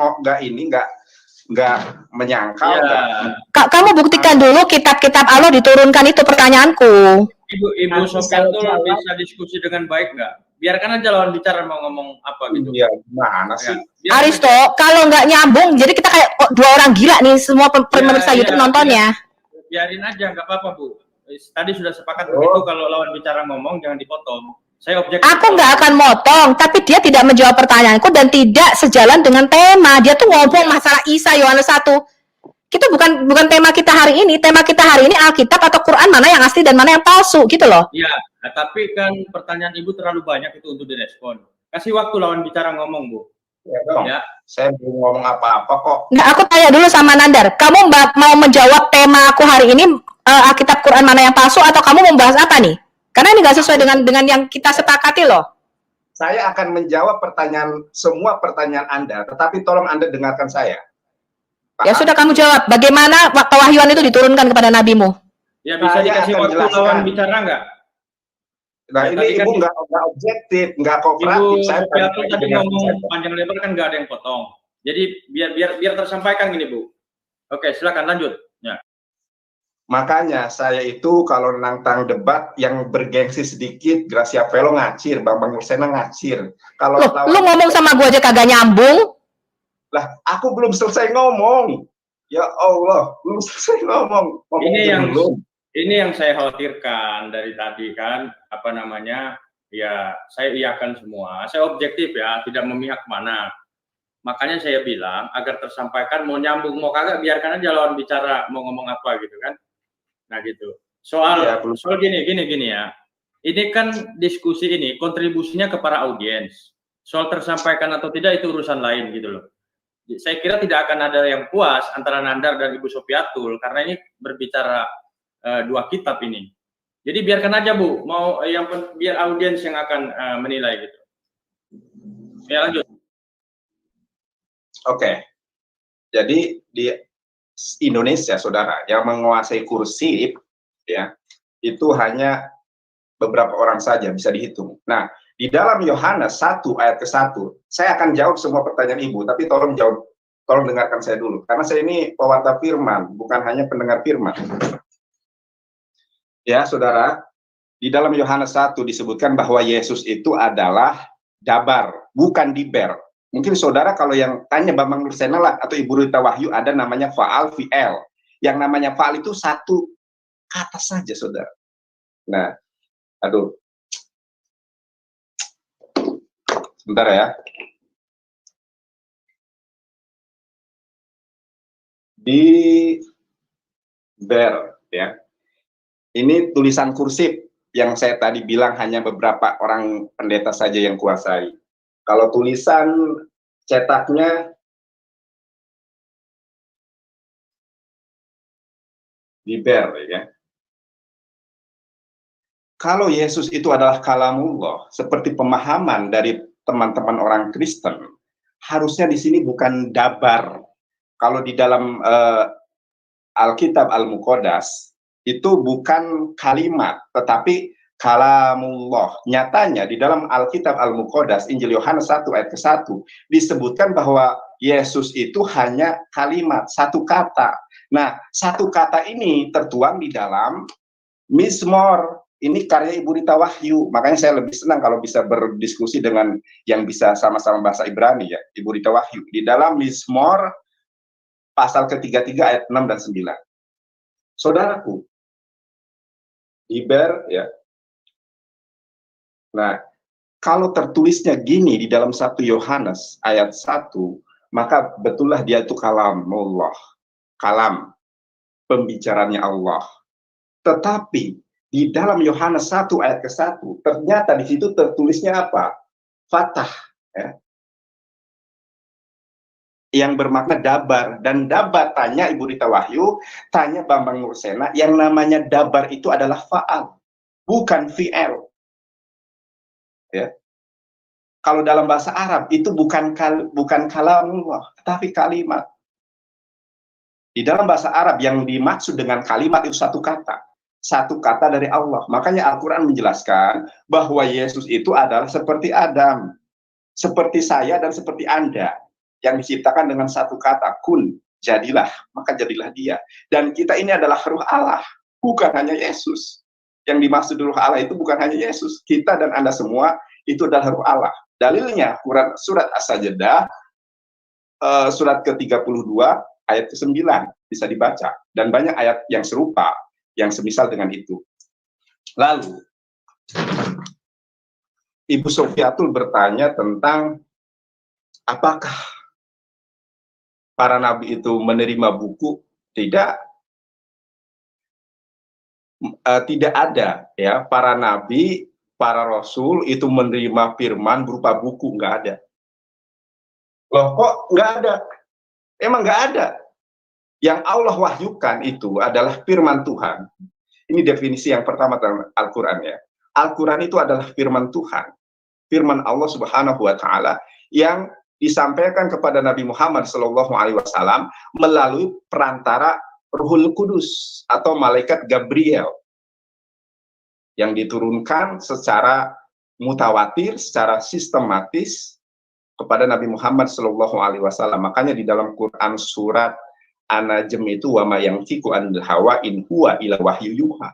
menyangkal. Ya. Kamu buktikan dulu kitab-kitab Allah diturunkan, itu pertanyaanku. Ibu Sofiatul bisa diskusi dengan baik nggak? Biarkan aja lawan bicara mau ngomong apa gitu. Iya, gimana sih? Ya, Aristo, kalau nggak nyambung, jadi kita kayak dua orang gila nih, semua pemirsa YouTube nontonnya. Biarin aja, nggak apa-apa, Bu. Tadi sudah sepakat begitu, kalau lawan bicara ngomong jangan dipotong. Saya objektif. Aku nggak akan motong, tapi dia tidak menjawab pertanyaanku dan tidak sejalan dengan tema. Dia tuh ngomong masalah Isa Yohanes 1. Itu bukan tema kita hari ini. Tema kita hari ini Alkitab atau Quran, mana yang asli dan mana yang palsu, gitu loh. Iya, tapi kan pertanyaan Ibu terlalu banyak itu untuk direspon. Kasih waktu lawan bicara ngomong, Bu. Ya dong. Ya. Saya belum ngomong apa-apa kok. Nggak, aku tanya dulu sama Nandar. Kamu mau menjawab tema aku hari ini, Alkitab Quran mana yang palsu, atau kamu membahas apa nih? Karena ini nggak sesuai dengan yang kita sepakati loh. Saya akan menjawab semua pertanyaan Anda, tetapi tolong Anda dengarkan saya. Paham? Ya sudah, kamu jawab. Bagaimana pewahyuan itu diturunkan kepada nabimu? Ya, bisa dikasih waktu lawan bicara nggak? Nah, ya, ini Ibu nggak objektif, nggak kooperatif. Ibu tadi ngomong panjang lebar kan nggak ada yang potong. Jadi biar tersampaikan gini, Bu. Oke, silakan lanjut. Ya. Makanya saya itu kalau nantang debat yang bergengsi sedikit, Gracia Velo ngacir, Bambang Nursena ngacir. Kalau lu ngomong sama gua aja kagak nyambung. Lah, aku belum selesai ngomong. Ya Allah, belum selesai ngomong. Ini yang saya khawatirkan dari tadi kan, apa namanya, ya saya iakan semua. Saya objektif ya, tidak memihak mana. Makanya saya bilang agar tersampaikan, mau nyambung mau kagak biarkan aja lawan bicara mau ngomong apa gitu kan. Nah gitu. Soal gini ya. Ini kan diskusi ini kontribusinya ke para audiens. Soal tersampaikan atau tidak itu urusan lain gitu loh. Saya kira tidak akan ada yang puas antara Nandar dan Ibu Sofiatul karena ini berbicara dua kitab ini. Jadi biarkan aja Bu, mau yang biar audiens yang akan menilai gitu. Ya lanjut. Oke. Jadi di Indonesia, saudara, yang menguasai kursi ya itu hanya beberapa orang saja bisa dihitung. Nah, di dalam Yohanes 1 ayat ke-1, saya akan jawab semua pertanyaan Ibu, tapi tolong dengarkan saya dulu, karena saya ini pewarta firman, bukan hanya pendengar firman. Ya, saudara, di dalam Yohanes 1 disebutkan bahwa Yesus itu adalah dabar, bukan diber. Mungkin saudara kalau yang tanya Bambang Nursenala atau Ibu Rita Wahyu ada namanya faal, fi'el. Yang namanya faal itu satu kata saja, saudara. Nah, aduh. Sebentar ya. Di ber ya. Ini tulisan kursif yang saya tadi bilang hanya beberapa orang pendeta saja yang kuasai. Kalau tulisan cetaknya di ber ya. Kalau Yesus itu adalah kalamullah, seperti pemahaman dari teman-teman orang Kristen, harusnya di sini bukan dabar. Kalau di dalam Alkitab Al-Muqaddas itu bukan kalimat, tetapi kalamullah. Nyatanya di dalam Alkitab Al-Muqaddas, Injil Yohanes 1 ayat ke-1, disebutkan bahwa Yesus itu hanya kalimat, satu kata. Nah, satu kata ini tertuang di dalam Mizmor. Ini karya Ibu Rita Wahyu, makanya saya lebih senang kalau bisa berdiskusi dengan yang bisa sama-sama bahasa Ibrani ya, Ibu Rita Wahyu. Di dalam Mizmor pasal ke-33 ayat 6 dan 9. Saudaraku, Iber ya. Nah, kalau tertulisnya gini di dalam 1 Yohanes ayat 1, maka betullah dia itu kalamullah. Kalam, pembicaranya Allah. Tetapi di dalam Yohanes 1 ayat ke-1, ternyata di situ tertulisnya apa? Fatah, ya. Yang bermakna dabar. Dan dabar, tanya Ibu Rita Wahyu, tanya Bambang Nursena, yang namanya dabar itu adalah fa'al, bukan fi'el. Ya. Kalau dalam bahasa Arab itu bukan kalamullah, tapi kalimat. Di dalam bahasa Arab yang dimaksud dengan kalimat itu satu kata. Satu kata dari Allah. Makanya Al-Quran menjelaskan bahwa Yesus itu adalah seperti Adam, seperti saya dan seperti Anda, yang diciptakan dengan satu kata, kun, jadilah, maka jadilah dia. Dan kita ini adalah ruh Allah, bukan hanya Yesus. Yang dimaksud ruh Allah itu bukan hanya Yesus. Kita dan Anda semua itu adalah ruh Allah. Dalilnya surat As-Sajdah, surat ke-32 ayat ke-9 bisa dibaca, dan banyak ayat yang serupa yang semisal dengan itu. Lalu Ibu Sofiatul bertanya tentang apakah para nabi itu menerima buku? Tidak. Tidak ada ya, para nabi, para rasul itu menerima firman berupa buku, nggak ada. Loh kok nggak ada? Emang nggak ada. Yang Allah wahyukan itu adalah firman Tuhan. Ini definisi yang pertama dalam Al-Quran ya. Al-Quran itu adalah firman Tuhan. Firman Allah Subhanahu wa Ta'ala yang disampaikan kepada Nabi Muhammad SAW melalui perantara Ruhul Kudus atau malaikat Gabriel yang diturunkan secara mutawatir, secara sistematis kepada Nabi Muhammad SAW. Makanya di dalam Quran surat An-Najm itu wa ma yantiqu anil hawa in huwa illa wahyu yuha.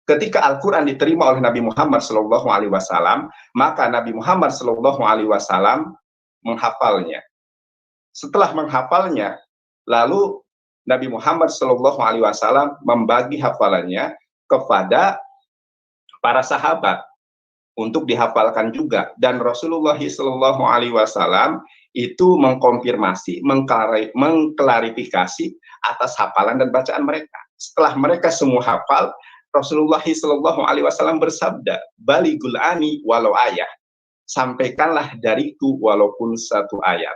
Ketika Al-Quran diterima oleh Nabi Muhammad SAW, maka Nabi Muhammad SAW menghafalnya. Setelah menghafalnya, lalu Nabi Muhammad SAW membagi hafalannya kepada para sahabat untuk dihafalkan juga, dan Rasulullah SAW itu mengkonfirmasi, mengklarifikasi atas hafalan dan bacaan mereka. Setelah mereka semua hafal, Rasulullah SAW bersabda, "Baligul ani walau ayat." Sampaikanlah dariku walaupun satu ayat.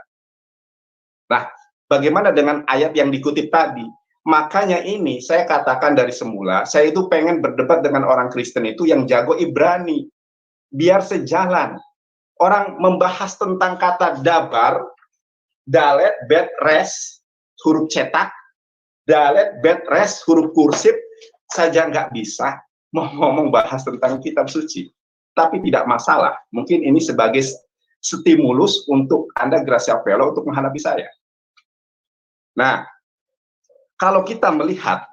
Nah, bagaimana dengan ayat yang dikutip tadi? Makanya ini saya katakan dari semula, saya itu pengen berdebat dengan orang Kristen itu yang jago Ibrani. Biar sejalan. Orang membahas tentang kata dabar, dalet, bet, res, huruf cetak, dalet, bet, res, huruf kursif, saja nggak bisa mau ngomong bahas tentang kitab suci. Tapi tidak masalah. Mungkin ini sebagai stimulus untuk Anda Gracia Fellow untuk menghadapi saya. Nah, kalau kita melihat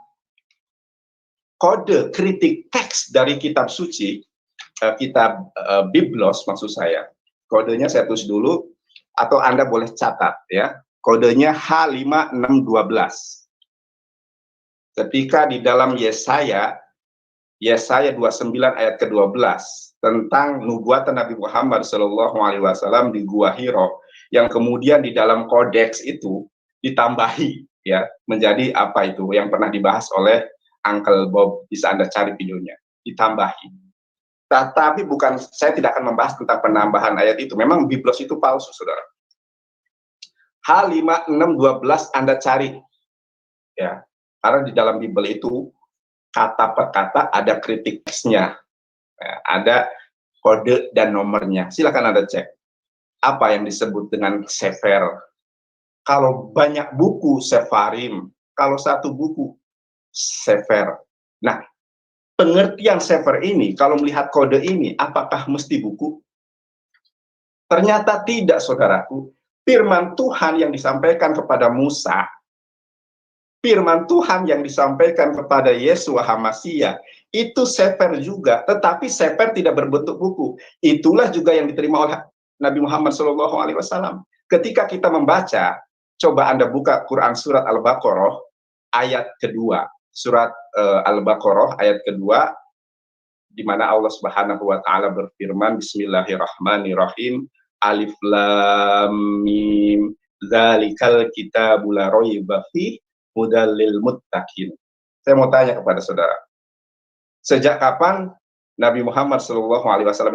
kode kritik teks dari kitab suci, kitab Biblos maksud saya, kodenya saya tulis dulu, atau Anda boleh catat ya, kodenya H5612. Ketika di dalam Yesaya 29 ayat ke-12 tentang nubuatan Nabi Muhammad SAW di Gua Hiro, yang kemudian di dalam kodeks itu ditambahi ya menjadi apa itu yang pernah dibahas oleh Uncle Bob, bisa Anda cari videonya, ditambahi. Tapi bukan, saya tidak akan membahas tentang penambahan ayat itu. Memang Biblos itu palsu, saudara. H5612 Anda cari. Ya, karena di dalam Bible itu, kata per kata ada kritik teksnya. Ya, ada kode dan nomornya. Silakan Anda cek. Apa yang disebut dengan sefer. Kalau banyak buku, sefarim. Kalau satu buku, sefer. Nah, pengertian sefer ini, kalau melihat kode ini, apakah mesti buku? Ternyata tidak, saudaraku. Firman Tuhan yang disampaikan kepada Musa, firman Tuhan yang disampaikan kepada Yesua HaMasyiah, itu sefer juga, tetapi sefer tidak berbentuk buku. Itulah juga yang diterima oleh Nabi Muhammad SAW. Ketika kita membaca, coba Anda buka Quran surat Al-Baqarah, ayat kedua. Surat Al-Baqarah ayat kedua, di mana Allah Subhanahu wa taala berfirman, Bismillahirrahmanirrahim, Alif Lam Mim, Dzalikal kitabul la raiba fihi hudal lil muttaqin. Saya mau tanya kepada saudara, sejak kapan Nabi Muhammad SAW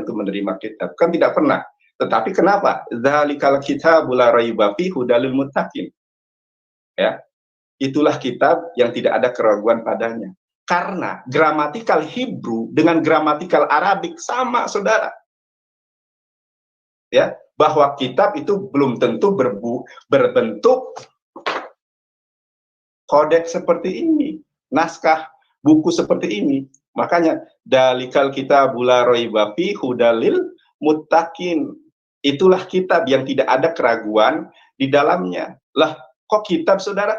itu menerima kitab? Kan tidak pernah. Tetapi kenapa? Dzalikal kitabul la raiba fihi hudal lil muttaqin. Ya. Itulah kitab yang tidak ada keraguan padanya. Karena gramatikal Hebrew dengan gramatikal Arabik sama, saudara. Ya, bahwa kitab itu belum tentu berbentuk kodeks seperti ini, naskah buku seperti ini. Makanya dalikal kitabul la raiba fihi hudalil muttaqin. Itulah kitab yang tidak ada keraguan di dalamnya. Lah, kok kitab, saudara?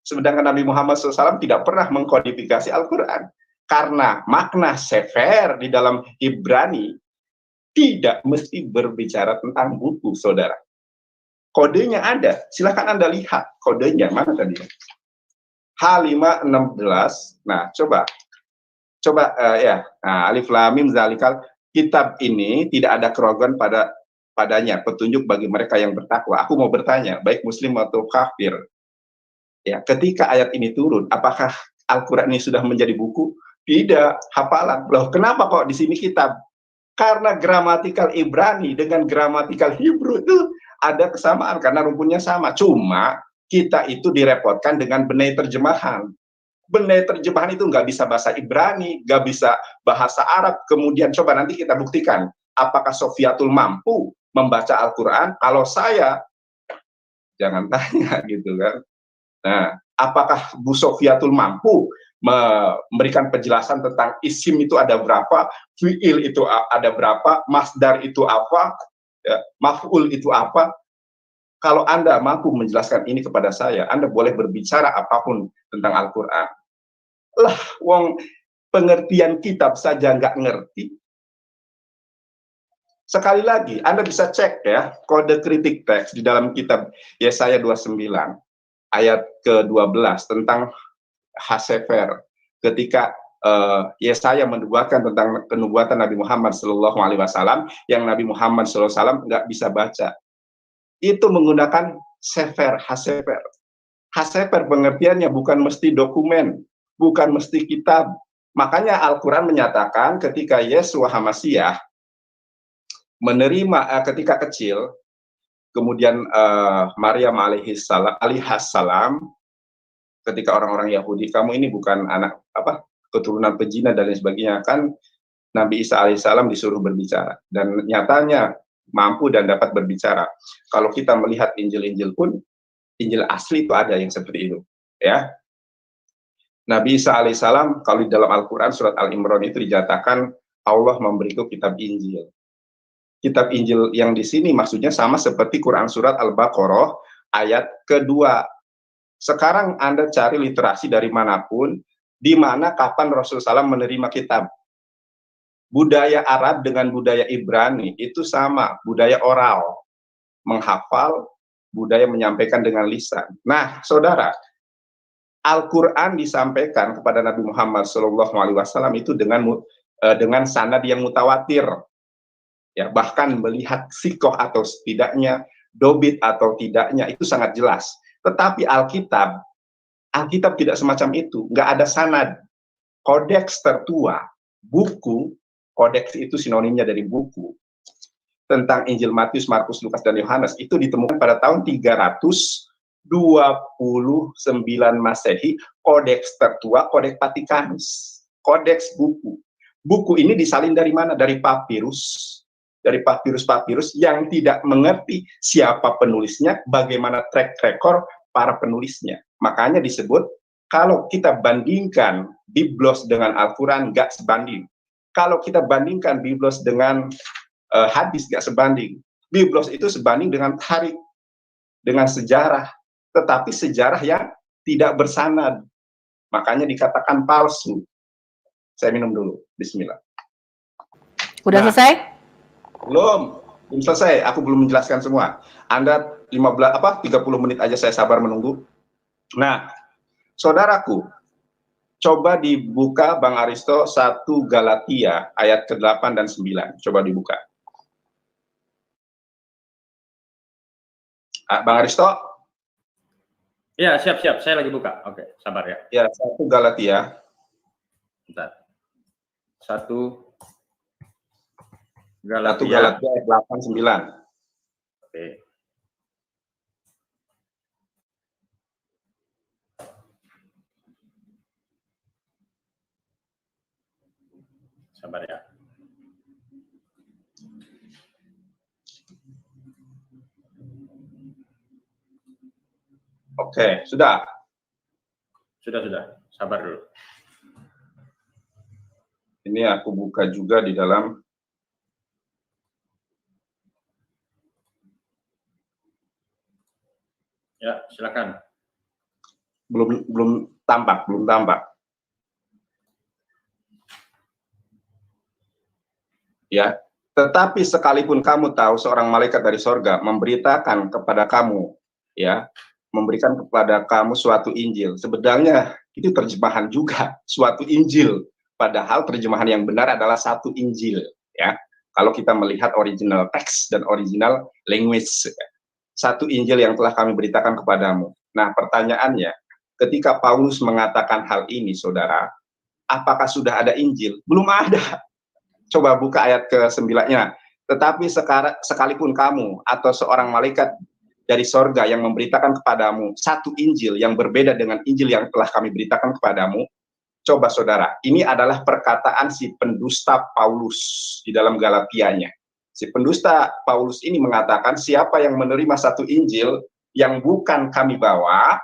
Sedangkan Nabi Muhammad SAW tidak pernah mengkodifikasi Al-Quran. Karena makna sefer di dalam Ibrani tidak mesti berbicara tentang buku, saudara. Kodenya ada, silakan Anda lihat kodenya, mana tadi? H516, nah coba ya, nah, Alif Lam Mim Dzalikal, kitab ini tidak ada keraguan padanya, petunjuk bagi mereka yang bertakwa. Aku mau bertanya, baik muslim atau kafir, ya, ketika ayat ini turun, apakah Al-Quran ini sudah menjadi buku? Tidak, hafalan. Loh, kenapa kok di sini kitab? Karena gramatikal Ibrani dengan gramatikal Hebrew itu ada kesamaan, karena rumpunnya sama. Cuma kita itu direpotkan dengan benai terjemahan. Benai terjemahan itu nggak bisa bahasa Ibrani, nggak bisa bahasa Arab. Kemudian coba nanti kita buktikan, apakah Sofiatul mampu membaca Al-Quran? Kalau saya, jangan tanya gitu kan. Nah, apakah Bu Sofiatul mampu memberikan penjelasan tentang isim itu ada berapa, fi'il itu ada berapa, masdar itu apa, ya, maf'ul itu apa? Kalau Anda mampu menjelaskan ini kepada saya, Anda boleh berbicara apapun tentang Al-Quran. Lah, wong pengertian kitab saja nggak ngerti. Sekali lagi, Anda bisa cek ya, kode kritik teks di dalam kitab Yesaya 29, ayat ke-12 tentang Hasefer. Ketika Yesaya menubuatkan tentang kenubuatan Nabi Muhammad SAW, yang Nabi Muhammad SAW nggak bisa baca. Itu menggunakan sefer, Hasefer. Hasefer pengertiannya bukan mesti dokumen, bukan mesti kitab. Makanya Al-Quran menyatakan ketika Yesua HaMasyiah menerima ketika kecil, kemudian Maryam alaihissalam, ketika orang-orang Yahudi, kamu ini bukan anak keturunan pezina dan lain sebagainya, kan Nabi Isa alaihissalam disuruh berbicara dan nyatanya mampu dan dapat berbicara. Kalau kita melihat Injil-Injil pun, Injil asli itu ada yang seperti itu, ya. Nabi Isa alaihissalam, kalau di dalam Al-Quran surat Al-Imran itu dinyatakan Allah memberiku kitab Injil. Kitab Injil yang di sini maksudnya sama seperti Quran surat Al-Baqarah ayat kedua. Sekarang Anda cari literasi dari manapun, di mana kapan Rasulullah SAW menerima kitab. Budaya Arab dengan budaya Ibrani itu sama, budaya oral, menghafal, budaya menyampaikan dengan lisan. Nah, saudara, Al-Quran disampaikan kepada Nabi Muhammad SAW itu dengan sanad yang mutawatir. Ya, bahkan melihat sikoh atau setidaknya, dobit atau tidaknya, itu sangat jelas. Tetapi Alkitab tidak semacam itu, nggak ada sanad. Kodeks tertua, buku, kodeks itu sinonimnya dari buku, tentang Injil Matius, Markus, Lukas, dan Yohanes, itu ditemukan pada tahun 329 Masehi, kodeks tertua, kodeks Vatikanus, kodeks buku. Buku ini disalin dari mana? Dari papirus. Dari papirus-papirus yang tidak mengerti siapa penulisnya, bagaimana track record para penulisnya. Makanya disebut, kalau kita bandingkan Biblos dengan Al-Quran, nggak sebanding. Kalau kita bandingkan Biblos dengan hadis, nggak sebanding. Biblos itu sebanding dengan tarikh, dengan sejarah, tetapi sejarah yang tidak bersanad. Makanya dikatakan palsu. Saya minum dulu. Bismillah. Udah selesai? Belum selesai, aku belum menjelaskan semua. Anda 30 menit aja saya sabar menunggu. Nah, saudaraku, coba dibuka Bang Aristo 1 Galatia ayat ke-8 dan 9. Coba dibuka. Bang Aristo? Ya, siap. Saya lagi buka. Oke, sabar ya. Ya, 1 Galatia. Bentar. 1 Galatia ayat 8 9. Oke. Sabar ya. Oke, sudah. Sudah. Sabar dulu. Ini aku buka juga di dalam. Ya, silakan. Belum tampak. Ya, tetapi sekalipun kamu tahu seorang malaikat dari sorga memberitakan kepada kamu, ya, memberikan kepada kamu suatu Injil. Sebenarnya itu terjemahan juga, suatu Injil. Padahal terjemahan yang benar adalah satu Injil, ya. Kalau kita melihat original text dan original language, satu Injil yang telah kami beritakan kepadamu. Nah, pertanyaannya, ketika Paulus mengatakan hal ini, saudara, apakah sudah ada Injil? Belum ada. Coba buka ayat ke-9-nya. Tetapi sekalipun kamu atau seorang malaikat dari sorga yang memberitakan kepadamu satu Injil yang berbeda dengan Injil yang telah kami beritakan kepadamu, coba saudara, ini adalah perkataan si pendusta Paulus di dalam Galatianya. Si pendusta Paulus ini mengatakan siapa yang menerima satu Injil yang bukan kami bawa,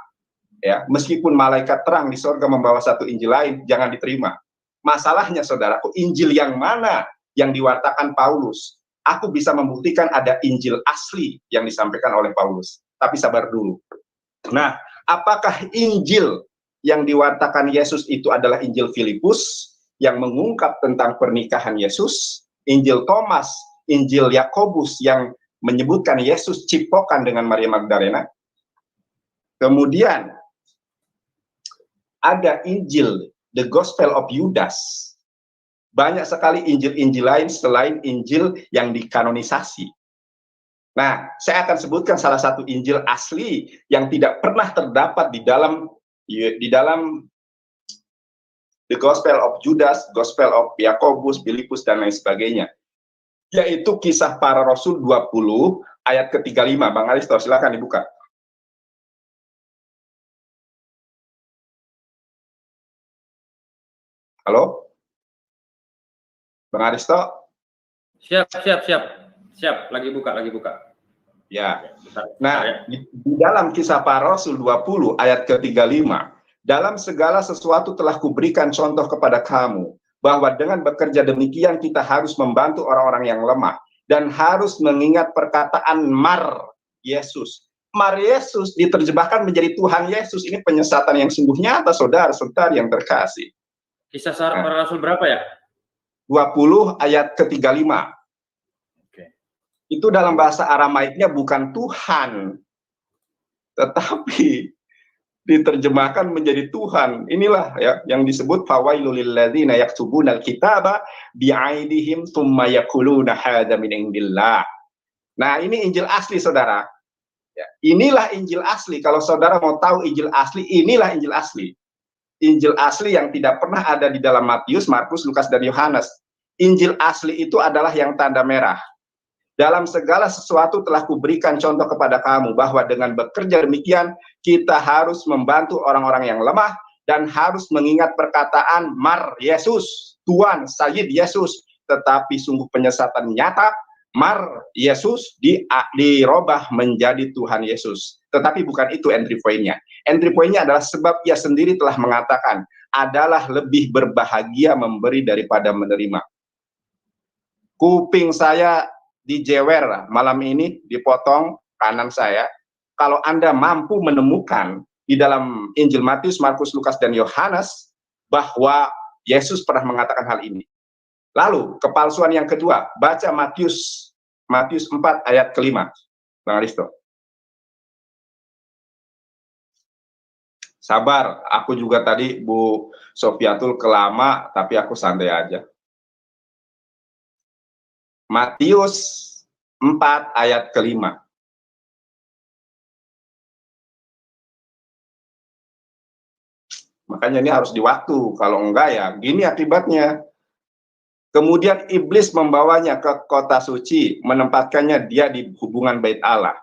ya, meskipun malaikat terang di sorga membawa satu Injil lain, jangan diterima. Masalahnya saudaraku, Injil yang mana yang diwartakan Paulus? Aku bisa membuktikan ada Injil asli yang disampaikan oleh Paulus. Tapi sabar dulu. Nah, apakah Injil yang diwartakan Yesus itu adalah Injil Filipus yang mengungkap tentang pernikahan Yesus, Injil Thomas Injil Yakobus yang menyebutkan Yesus cipokan dengan Maria Magdalena. Kemudian ada Injil, The Gospel of Judas. Banyak sekali Injil-Injil lain selain Injil yang dikanonisasi. Nah, saya akan sebutkan salah satu Injil asli yang tidak pernah terdapat di dalam The Gospel of Judas, Gospel of Yakobus, Filipus, dan lain sebagainya. Yaitu Kisah Para Rasul 20 ayat ke-35. Bang Aristo, silakan dibuka. Halo? Bang Aristo? Siap. Lagi buka. Ya. Nah, di dalam Kisah Para Rasul 20 ayat ke-35, dalam segala sesuatu telah kuberikan contoh kepada kamu, bahwa dengan bekerja demikian kita harus membantu orang-orang yang lemah, dan harus mengingat perkataan Mar Yesus. Mar Yesus diterjemahkan menjadi Tuhan Yesus. Ini penyesatan yang sungguh nyata, saudara-saudari yang terkasih. Kisah Para Rasul berapa ya? 20 ayat ke-35. Oke. Itu dalam bahasa Aramaiknya bukan Tuhan, tetapi diterjemahkan menjadi Tuhan. Inilah ya yang disebut fawailul lilladzina yaktubuna alkitaba bi'aidihim tsumma yaquluna hadza min indillah. Nah, ini Injil asli, saudara. Ya, inilah Injil asli. Kalau saudara mau tahu Injil asli, inilah Injil asli. Injil asli yang tidak pernah ada di dalam Matius, Markus, Lukas, dan Yohanes. Injil asli itu adalah yang tanda merah. Dalam segala sesuatu telah kuberikan contoh kepada kamu, bahwa dengan bekerja demikian, kita harus membantu orang-orang yang lemah, dan harus mengingat perkataan Mar Yesus, Tuhan Sayyid Yesus. Tetapi sungguh penyesatan nyata, Mar Yesus dirubah menjadi Tuhan Yesus. Tetapi bukan itu entry point-nya. Entry point-nya adalah sebab ia sendiri telah mengatakan, adalah lebih berbahagia memberi daripada menerima. Kuping saya dijewer malam ini, dipotong kanan saya. Kalau Anda mampu menemukan di dalam Injil Matius, Markus, Lukas, dan Yohanes bahwa Yesus pernah mengatakan hal ini. Lalu kepalsuan yang kedua, baca Matius 4 ayat ke-5. Bang Aristo. Sabar, aku juga tadi Bu Sofiatul kelama, tapi aku santai aja. Matius 4 ayat ke-5. Makanya ini harus di waktu, kalau enggak ya gini akibatnya. Kemudian iblis membawanya ke kota suci, menempatkannya dia di hubungan bait Allah.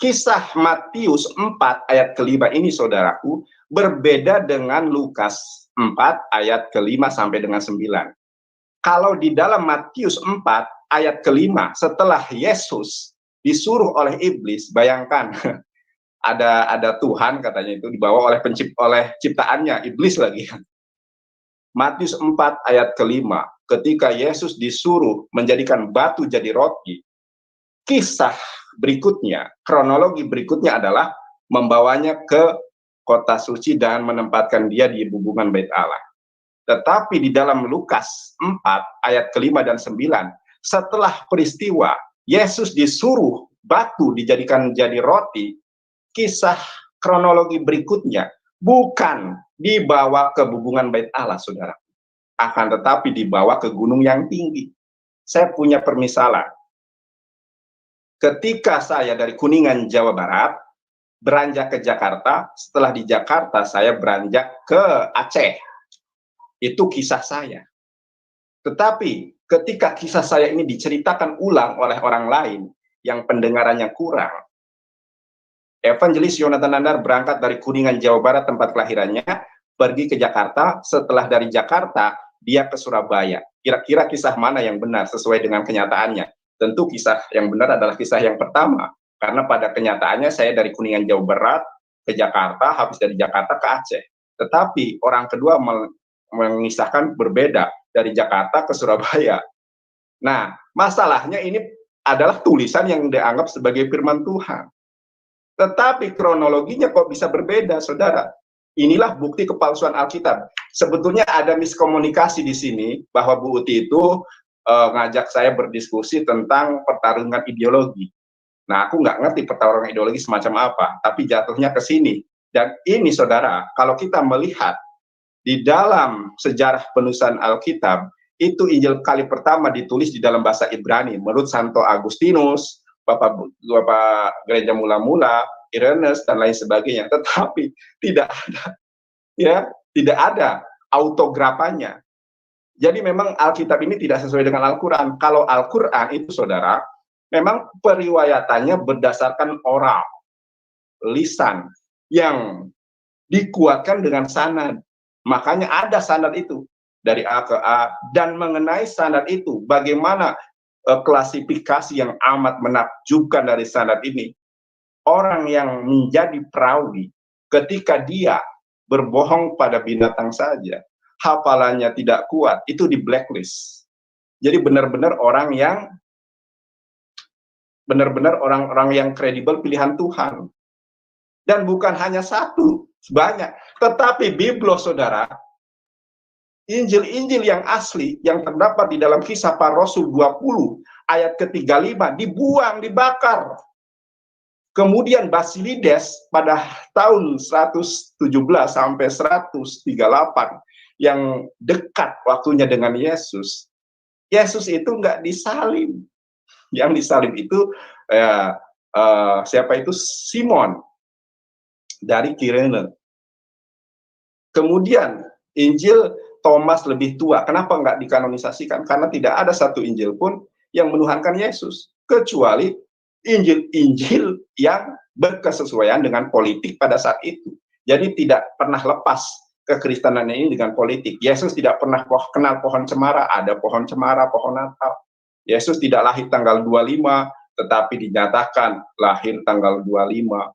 Kisah Matius 4 ayat ke-5 ini, saudaraku, berbeda dengan Lukas 4 ayat ke-5 sampai dengan 9. Kalau di dalam Matius 4 ayat ke-5, setelah Yesus disuruh oleh iblis, bayangkan, ada Tuhan katanya itu dibawa oleh ciptaannya, iblis lagi. Matius 4 ayat ke-5, ketika Yesus disuruh menjadikan batu jadi roti, kisah berikutnya, kronologi berikutnya adalah membawanya ke kota suci dan menempatkan dia di hubungan bait Allah. Tetapi di dalam Lukas 4 ayat ke-5 dan 9, setelah peristiwa Yesus disuruh batu dijadikan jadi roti, kisah kronologi berikutnya bukan dibawa ke hubungan bait Allah, saudara, akan tetapi dibawa ke gunung yang tinggi. Saya punya permisalan. Ketika saya dari Kuningan, Jawa Barat, beranjak ke Jakarta, setelah di Jakarta saya beranjak ke Aceh. Itu kisah saya. Tetapi ketika kisah saya ini diceritakan ulang oleh orang lain yang pendengarannya kurang, Evangelis Yonatan Nandar berangkat dari Kuningan, Jawa Barat, tempat kelahirannya, pergi ke Jakarta. Setelah dari Jakarta, dia ke Surabaya. Kira-kira kisah mana yang benar sesuai dengan kenyataannya? Tentu kisah yang benar adalah kisah yang pertama. Karena pada kenyataannya saya dari Kuningan, Jawa Barat ke Jakarta, habis dari Jakarta ke Aceh. Tetapi orang kedua mengisahkan berbeda, dari Jakarta ke Surabaya. Nah, masalahnya ini adalah tulisan yang dianggap sebagai firman Tuhan. Tetapi kronologinya kok bisa berbeda, saudara? Inilah bukti kepalsuan Alkitab. Sebetulnya ada miskomunikasi di sini, bahwa Bu Uti itu ngajak saya berdiskusi tentang pertarungan ideologi. Nah, aku nggak ngerti pertarungan ideologi semacam apa, tapi jatuhnya ke sini. Dan ini, saudara, kalau kita melihat di dalam sejarah penulisan Alkitab, itu Injil kali pertama ditulis di dalam bahasa Ibrani, menurut Santo Agustinus, Bapak Gereja Mula-Mula, Irenaeus, dan lain sebagainya. Tetapi tidak ada, ya, tidak ada autografannya. Jadi memang Alkitab ini tidak sesuai dengan Al-Quran. Kalau Al-Quran itu, saudara, memang periwayatannya berdasarkan oral, lisan, yang dikuatkan dengan sanad. Makanya ada sanad itu, dari A ke A, dan mengenai sanad itu, bagaimana klasifikasi yang amat menakjubkan dari sanad ini. Orang yang menjadi perawi, ketika dia berbohong pada binatang saja, hafalannya tidak kuat, itu di blacklist. Jadi benar-benar orang yang orang-orang yang kredibel pilihan Tuhan. Dan bukan hanya satu, banyak. Tetapi Biblos, saudara, Injil-Injil yang asli, yang terdapat di dalam Kisah Para Rasul 20, ayat ke-35, dibuang, dibakar. Kemudian Basilides pada tahun 117 sampai 138, yang dekat waktunya dengan Yesus, Yesus itu nggak disalib. Yang disalib itu siapa itu? Simon dari Kirene. Kemudian Injil Thomas lebih tua. Kenapa nggak dikanonisasikan? Karena tidak ada satu Injil pun yang menuhankan Yesus, kecuali Injil-Injil yang berkesesuaian dengan politik pada saat itu. Jadi tidak pernah lepas kekristenan ini dengan politik. Yesus tidak pernah kenal pohon cemara, ada pohon cemara, pohon Natal. Yesus tidak lahir tanggal 25, tetapi dinyatakan lahir tanggal 25.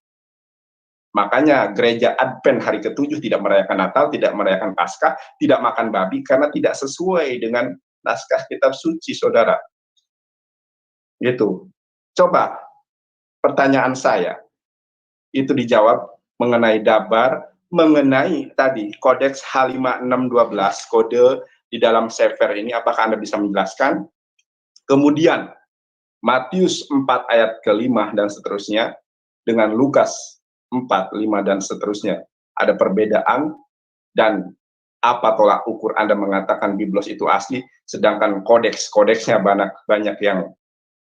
Makanya gereja Advent hari ke-7 tidak merayakan Natal, tidak merayakan Paskah, tidak makan babi, karena tidak sesuai dengan naskah kitab suci, saudara. Gitu. Coba pertanyaan saya, itu dijawab mengenai Dabar, mengenai tadi kodeks H5612, kode di dalam Sefer ini, apakah Anda bisa menjelaskan? Kemudian Matius 4 ayat ke-5 dan seterusnya dengan Lukas 4, 5 dan seterusnya, ada perbedaan, dan apa tolak ukur Anda mengatakan Biblos itu asli, sedangkan kodeksnya banyak yang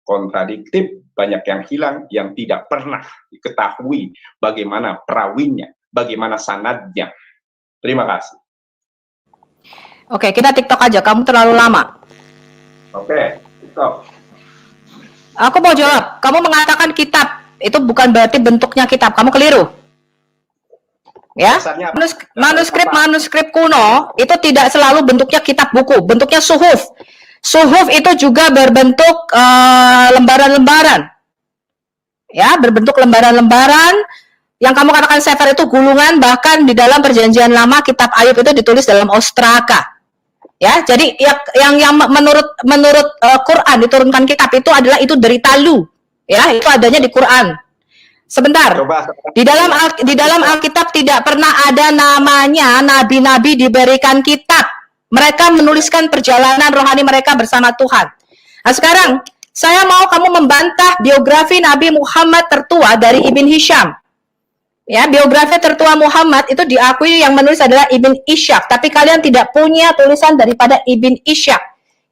kontradiktif, banyak yang hilang, yang tidak pernah diketahui bagaimana perawinya, bagaimana sanadnya. Terima kasih. Oke, kita TikTok aja, kamu terlalu lama. Oke, TikTok. Aku mau jawab, kamu mengatakan kitab, itu bukan berarti bentuknya kitab, kamu keliru. Ya, manuskrip kuno itu tidak selalu bentuknya kitab buku, bentuknya suhuf. Suhuf itu juga berbentuk lembaran-lembaran. Ya, berbentuk lembaran-lembaran. Yang kamu katakan sefer itu gulungan, bahkan di dalam Perjanjian Lama kitab Ayub itu ditulis dalam ostraka. Ya, jadi yang menurut Quran diturunkan kitab itu adalah itu dari talu. Ya, itu adanya di Quran. Sebentar. Di dalam Alkitab tidak pernah ada namanya nabi-nabi diberikan kitab. Mereka menuliskan perjalanan rohani mereka bersama Tuhan. Nah, sekarang saya mau kamu membantah biografi Nabi Muhammad tertua dari Ibn Hisham. Ya, biografi tertua Muhammad itu diakui yang menulis adalah Ibn Ishaq, tapi kalian tidak punya tulisan daripada Ibn Ishaq.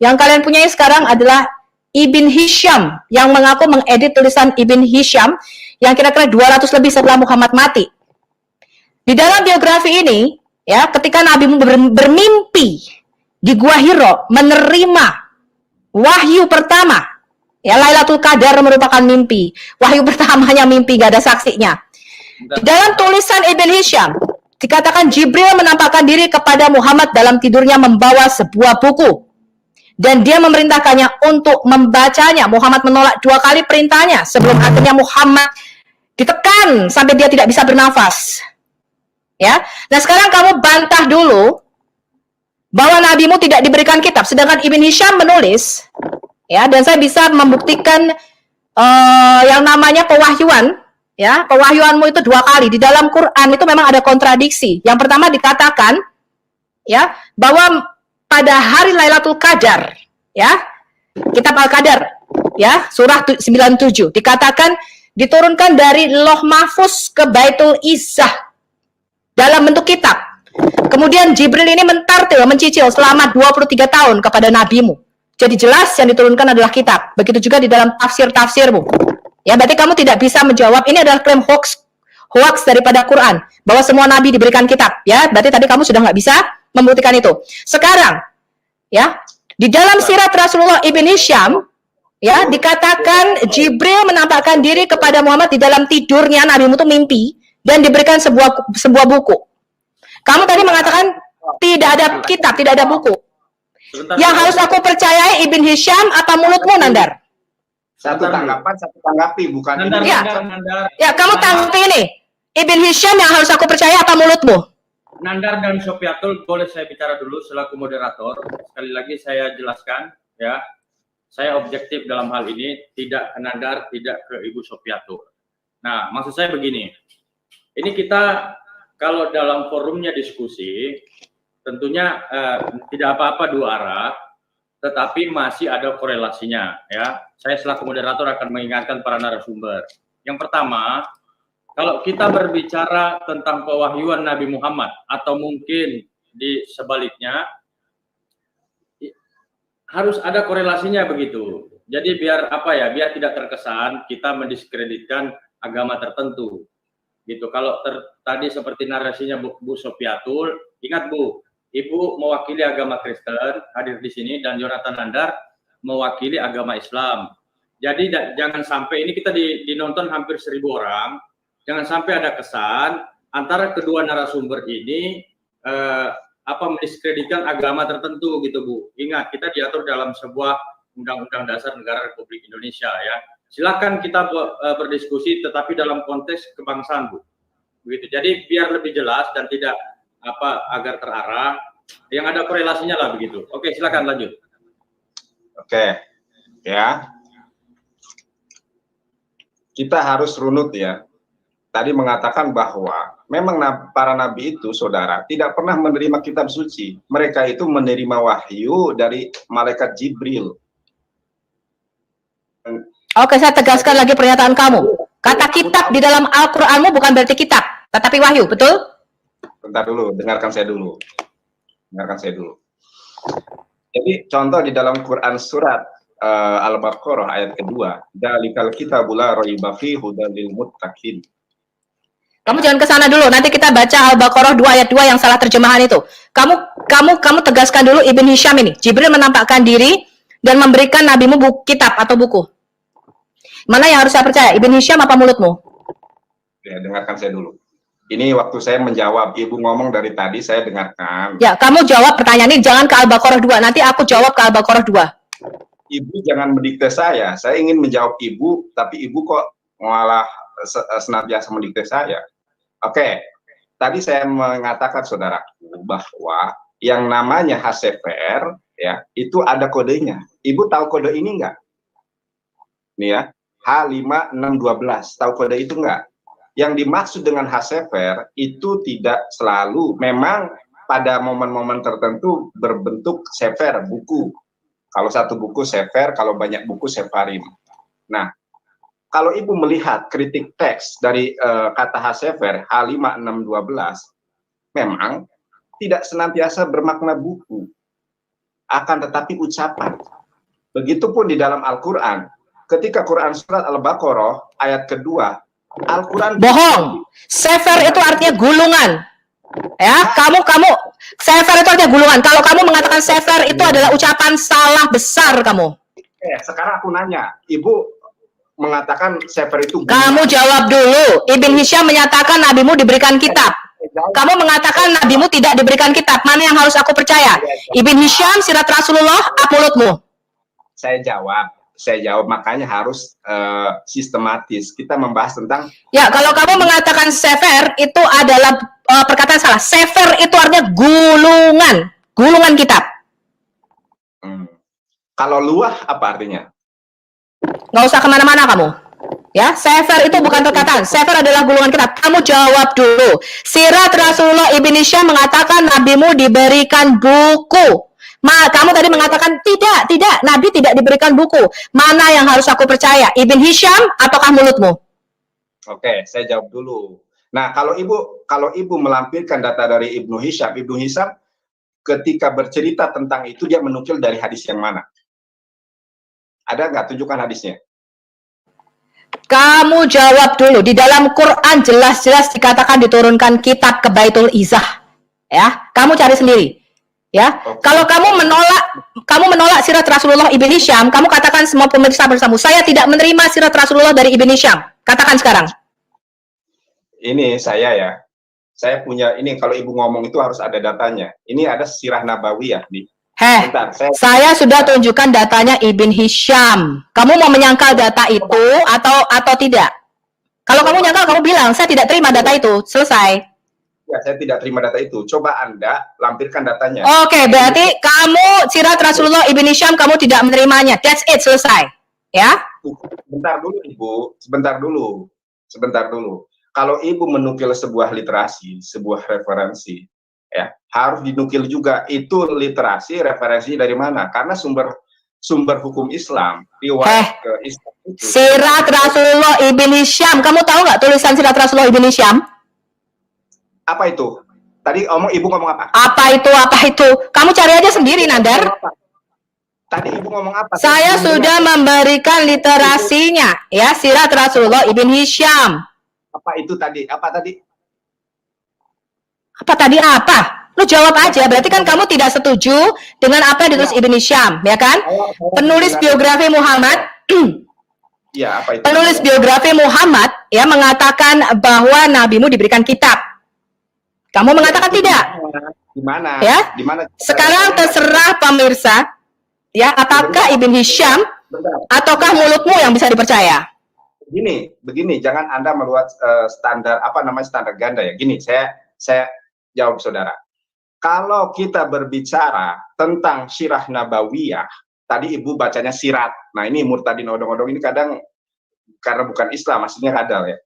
Yang kalian punya sekarang adalah Ibn Hisham yang mengaku mengedit tulisan Ibn Hisham yang kira-kira 200 lebih setelah Muhammad mati. Di dalam biografi ini, ya, ketika Nabi bermimpi di Gua Hiro menerima wahyu pertama, ya, Lailatul Qadar merupakan mimpi. Wahyu pertamanya mimpi, gak ada saksinya. Di dalam tulisan Ibn Hisham dikatakan Jibril menampakkan diri kepada Muhammad dalam tidurnya membawa sebuah buku. Dan dia memerintahkannya untuk membacanya. Muhammad menolak 2 kali perintahnya sebelum akhirnya Muhammad ditekan sampai dia tidak bisa bernafas. Ya. Nah, sekarang kamu bantah dulu bahwa nabimu tidak diberikan kitab, sedangkan Ibn Hisham menulis, ya, dan saya bisa membuktikan yang namanya pewahyuan, ya, pewahyuanmu itu 2 kali di dalam Quran itu memang ada kontradiksi. Yang pertama dikatakan, ya, bahwa pada hari Lailatul Qadar, ya, Kitab Al-Qadar, ya, surah 97 dikatakan diturunkan dari Loh Mahfuz ke Baitul Izzah dalam bentuk kitab. Kemudian Jibril ini mentartil, mencicil selama 23 tahun kepada nabimu. Jadi jelas yang diturunkan adalah kitab. Begitu juga di dalam tafsir-tafsirmu. Ya, berarti kamu tidak bisa menjawab ini adalah klaim hoax daripada Quran bahwa semua nabi diberikan kitab. Ya, berarti tadi kamu sudah nggak bisa membuktikan itu. Sekarang, ya, di dalam sirat Rasulullah Ibn Hisham, ya, dikatakan Jibril menampakkan diri kepada Muhammad di dalam tidurnya, nabimu itu mimpi dan diberikan sebuah buku. Kamu tadi mengatakan tidak ada kitab, tidak ada buku. Yang harus aku percayai Ibn Hisham apa mulutmu, Nandar? Satu tanggapan, satu tanggapi, bukan Nandar, ini. Ya, kamu tanggapi ini. Ibn Hisham yang harus aku percaya apa mulutmu? Nandar dan Sofiatul, boleh saya bicara dulu selaku moderator. Sekali lagi saya jelaskan, ya. Saya objektif dalam hal ini, tidak ke Nandar, tidak ke Ibu Sofiatul. Nah, maksud saya begini. Ini kita kalau dalam forumnya diskusi, tentunya tidak apa-apa dua arah, tetapi masih ada korelasinya, ya. Saya selaku moderator akan mengingatkan para narasumber. Yang pertama, kalau kita berbicara tentang pewahyuan Nabi Muhammad atau mungkin di sebaliknya, harus ada korelasinya begitu. Jadi biar apa ya, biar tidak terkesan kita mendiskreditkan agama tertentu. Gitu. Kalau tadi seperti narasinya Bu Sofiatul, ingat Bu, Ibu mewakili agama Kristen hadir di sini dan Jonathan Nandar mewakili agama Islam. Jadi jangan sampai ini kita dinonton hampir 1.000 orang. Jangan sampai ada kesan antara kedua narasumber ini mendiskreditkan agama tertentu gitu Bu. Ingat kita diatur dalam sebuah Undang-Undang Dasar Negara Republik Indonesia ya. Silakan kita berdiskusi tetapi dalam konteks kebangsaan Bu. Begitu. Jadi biar lebih jelas dan tidak agar terarah, yang ada korelasinya lah begitu. Oke, silakan lanjut. Oke, ya. Kita harus runut ya. Tadi mengatakan bahwa memang para nabi itu, saudara, tidak pernah menerima kitab suci. Mereka itu menerima wahyu dari malaikat Jibril. Oke, saya tegaskan lagi pernyataan kamu. Kata kitab di dalam Al-Qur'anmu bukan berarti kitab, tetapi wahyu, betul? Bentar dulu, dengarkan saya dulu. Jadi contoh di dalam Quran surat Al-Baqarah ayat kedua, "Dzalikal kitabu la raiba fihi hudal lil muttaqin." Kamu jangan ke sana dulu. Nanti kita baca Al-Baqarah 2 ayat 2 yang salah terjemahan itu. Kamu tegaskan dulu Ibn Hisham ini. Jibril menampakkan diri dan memberikan nabimu kitab atau buku. Mana yang harus saya percaya? Ibn Hisham apa mulutmu? Ya, dengarkan saya dulu. Ini waktu saya menjawab, Ibu ngomong dari tadi saya dengarkan. Ya, kamu jawab pertanyaan ini, jangan ke Al-Baqarah 2. Nanti aku jawab ke Al-Baqarah 2. Ibu jangan mendikte saya. Saya ingin menjawab Ibu, tapi Ibu kok malah senantiasa mendikte saya. Oke, tadi saya mengatakan saudaraku bahwa yang namanya HCFR ya itu ada kodenya. Ibu tahu kode ini enggak? Nih ya, H5612. Tahu kode itu enggak? Yang dimaksud dengan HCFR itu tidak selalu, memang pada momen-momen tertentu berbentuk sefer buku. Kalau satu buku sefer, kalau banyak buku sefarim. Nah, kalau Ibu melihat kritik teks dari kata HCFR H5612, memang tidak senantiasa bermakna buku, akan tetapi ucapan. Begitupun di dalam Al-Quran, ketika Quran surat Al-Baqarah ayat kedua, Al-Quran bohong. Sefer itu artinya gulungan. Ya, kamu sefer itu artinya gulungan. Kalau kamu mengatakan sefer itu adalah ucapan salah besar kamu. Sekarang aku nanya, Ibu mengatakan sefer itu gulungan. Kamu jawab dulu. Ibn Hisham menyatakan nabimu diberikan kitab. Kamu mengatakan nabimu tidak diberikan kitab. Mana yang harus aku percaya? Ibn Hisham, sirat Rasulullah, apa mulutmu? Saya jawab, makanya harus sistematis. Kita membahas tentang... Ya, kalau kamu mengatakan sefer, itu adalah perkataan salah. Sefer itu artinya gulungan kitab. Kalau luah, apa artinya? Nggak usah kemana-mana kamu. Ya, sefer itu bukan perkataan. Sefer adalah gulungan kitab. Kamu jawab dulu. Sirat Rasulullah Ibn Hisham mengatakan nabimu diberikan buku. Kamu tadi mengatakan tidak, Nabi tidak diberikan buku. Mana yang harus aku percaya? Ibn Hisham ataukah mulutmu? Oke, saya jawab dulu. Nah, kalau ibu melampirkan data dari Ibnu Hisham ketika bercerita tentang itu dia menukil dari hadis yang mana? Ada nggak? Tunjukkan hadisnya. Kamu jawab dulu. Di dalam Quran jelas-jelas dikatakan diturunkan kitab ke Baitul Izzah. Ya, kamu cari sendiri. Ya, kalau kamu menolak sirat Rasulullah Ibn Hisham, kamu katakan semua pemirsa bersama, saya tidak menerima sirat Rasulullah dari Ibn Hisham. Katakan sekarang. Ini saya punya ini, kalau ibu ngomong itu harus ada datanya. Ini ada sirah nabawiyah nih. Bentar, saya sudah tunjukkan datanya Ibn Hisham. Kamu mau menyangkal data itu atau tidak? Kalau kamu nyangkal, kamu bilang saya tidak terima data itu. Selesai. Ya, saya tidak terima data itu. Coba Anda lampirkan datanya. Oke, berarti kamu sirat Rasulullah Ibn Hisham kamu tidak menerimanya. That's it, selesai. Ya? Sebentar dulu, Ibu. Sebentar dulu. Kalau Ibu menukil sebuah literasi, sebuah referensi, ya, harus dinukil juga itu literasi, referensi dari mana? Karena sumber hukum Islam, riwayat ke Islam itu. Sirat Rasulullah Ibn Hisham. Kamu tahu nggak tulisan sirat Rasulullah Ibn Hisham? Apa itu? Tadi Ibu ngomong apa? Apa itu? Kamu cari aja sendiri, Nandar. Tadi Ibu ngomong apa? Saya sudah memberikan literasinya, ya, sirat Rasulullah Ibn Hisham. Apa itu tadi? Apa tadi? Apa? Lu jawab aja. Berarti kan kamu tidak setuju dengan apa yang ditulis Ibn Hisham, ya kan? Penulis biografi Muhammad. Ya, apa itu? Penulis biografi Muhammad ya mengatakan bahwa nabimu diberikan kitab. Kamu mengatakan tidak? Di mana? Ya? Di mana? Sekarang terserah pemirsa, ya, apakah Ibn Hisham ataukah mulutmu yang bisa dipercaya? Begini, jangan Anda meluat standar ganda ya. Gini, saya jawab saudara. Kalau kita berbicara tentang sirah nabawiyah, tadi Ibu bacanya sirat. Nah, ini murtadin odong-odong ini kadang karena bukan Islam, maksudnya kadal ya.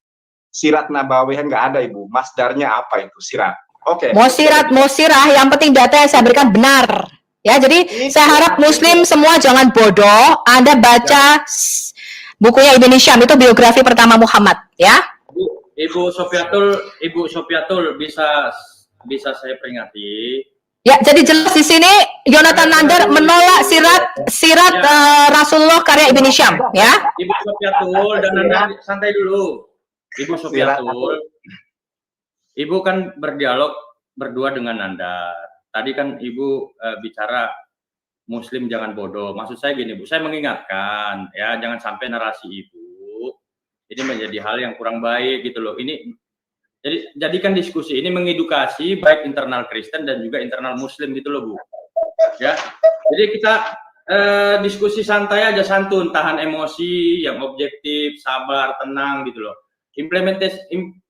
Sirat nabawiyah nggak ada, Ibu. Masdarnya apa itu sirat? Oke. Mau sirah, yang penting data yang saya berikan benar. Ya, jadi saya harap Muslim semua jangan bodoh. Anda baca bukunya Ibn Hisham, itu biografi pertama Muhammad, ya. Ibu Sofiatul bisa saya peringati. Ya, jadi jelas di sini Yonatan Nandar menolak sirat Rasulullah karya Ibn Hisham, ya. Ibu Sofiatul dan Anda santai dulu. Ibu Sofiatul, Ibu kan berdialog berdua dengan Anda. Tadi kan Ibu bicara Muslim jangan bodoh. Maksud saya gini, Bu, saya mengingatkan ya, jangan sampai narasi Ibu ini menjadi hal yang kurang baik gitu loh. Ini jadikan diskusi ini mengedukasi baik internal Kristen dan juga internal Muslim gitu loh, Bu. Ya. Jadi kita diskusi santai aja, santun, tahan emosi, yang objektif, sabar, tenang gitu loh.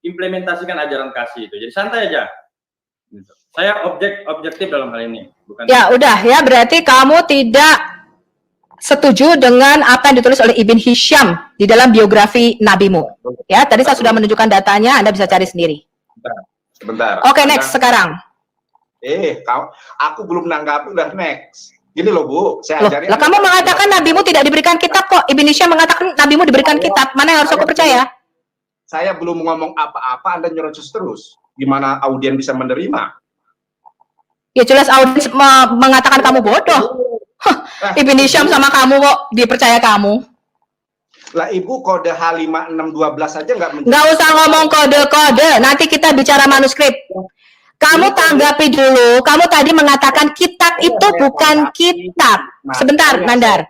Implementasikan ajaran kasih itu. Jadi santai aja. Gitu. Saya objektif dalam hal ini, bukan. Ya, udah ya, berarti kamu tidak setuju dengan apa yang ditulis oleh Ibn Hisham di dalam biografi nabimu. Ya, tadi saya sudah menunjukkan datanya, Anda bisa cari sendiri. Sebentar. Oke, next sekarang. Aku belum nanggapi, udah next. Gini loh, Bu, saya ajari. Loh, kamu mengatakan nabimu tidak diberikan kitab kok. Ibn Hisham mengatakan nabimu diberikan kitab. Mana yang harus aku percaya? Saya belum ngomong apa-apa, Anda nyerocos terus. Gimana audien bisa menerima? Ya jelas audiens mengatakan kamu bodoh. Ibn Hisham sama kamu kok dipercaya kamu. Lah Ibu kode H5612 aja nggak usah ngomong kode-kode. Nanti kita bicara manuskrip. Kamu tanggapi dulu. Kamu tadi mengatakan kitab itu bukan kitab. Sebentar, Nandar.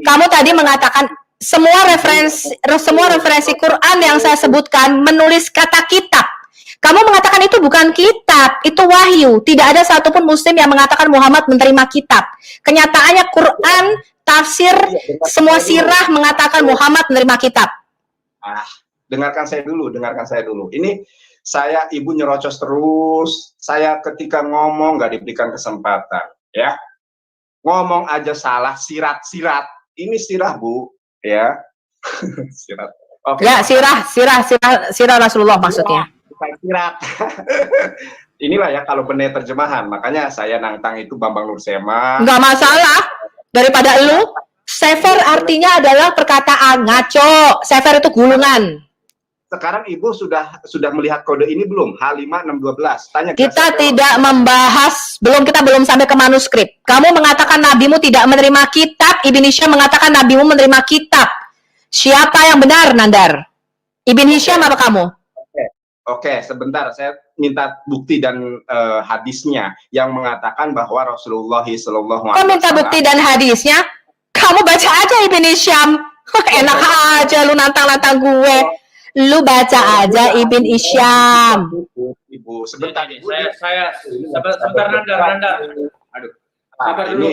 Kamu tadi mengatakan semua referensi Quran yang saya sebutkan menulis kata kitab. Kamu mengatakan itu bukan kitab, itu wahyu. Tidak ada satupun muslim yang mengatakan Muhammad menerima kitab. Kenyataannya Quran, tafsir, semua sirah mengatakan Muhammad menerima kitab. Dengarkan saya dulu. Ini Ibu nyerocos terus. Saya ketika ngomong nggak diberikan kesempatan, ya. Ngomong aja salah, sirat. Ini sirah, Bu, ya. Sirat. Okay. Ya, sirah Rasulullah maksudnya. Sirat. inilah ya kalau benar terjemahan. Makanya saya nantang itu Bambang Nursema. Nggak masalah. Daripada lu, sefer artinya adalah perkataan, ngaco. Sefer itu gulungan. Sekarang Ibu sudah melihat kode ini belum? H5612. Tanya ke Kita saya. tidak membahas, kita belum sampai ke manuskrip. Kamu mengatakan nabimu tidak menerima kitab, Ibn Hisham mengatakan nabimu menerima kitab. Siapa yang benar, Nandar? Ibn Hisham apa kamu? Oke, sebentar. Saya minta bukti dan hadisnya yang mengatakan bahwa Rasulullah SAW. Kau minta bukti dan hadisnya? Kamu baca aja Ibn Hisham. Enak aja lu nantang-nantang gue. Lu baca aja Ibn Hisham. Ibu, sebentar. Saya sebentar Nandar. Aduh. Sabar dulu,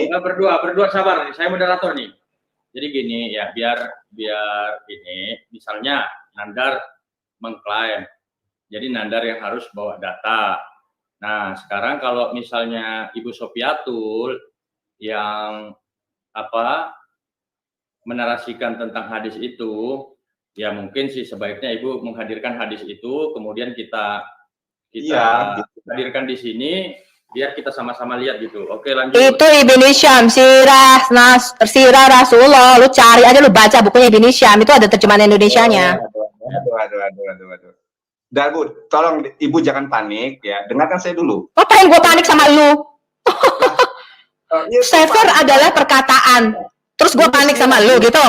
berdua sabar nih. Saya moderator nih. Jadi gini ya, biar ini misalnya Nandar mengklaim. Jadi Nandar yang harus bawa data. Nah, sekarang kalau misalnya Ibu Sofiatul yang menarasikan tentang hadis itu, ya mungkin sih sebaiknya Ibu menghadirkan hadis itu, kemudian kita hadirkan di sini biar kita sama-sama lihat gitu. Oke, lanjut. Itu Ibn Hisham, sirah Rasulullah. Lu cari aja, lu baca bukunya Ibn Hisham, itu ada terjemahan Indonesianya. Aduh. Daud, tolong Ibu jangan panik ya. Dengarkan saya dulu. Ngapain gue panik sama lu? Sefer adalah perkataan. Terus gue panik sama lu gitu.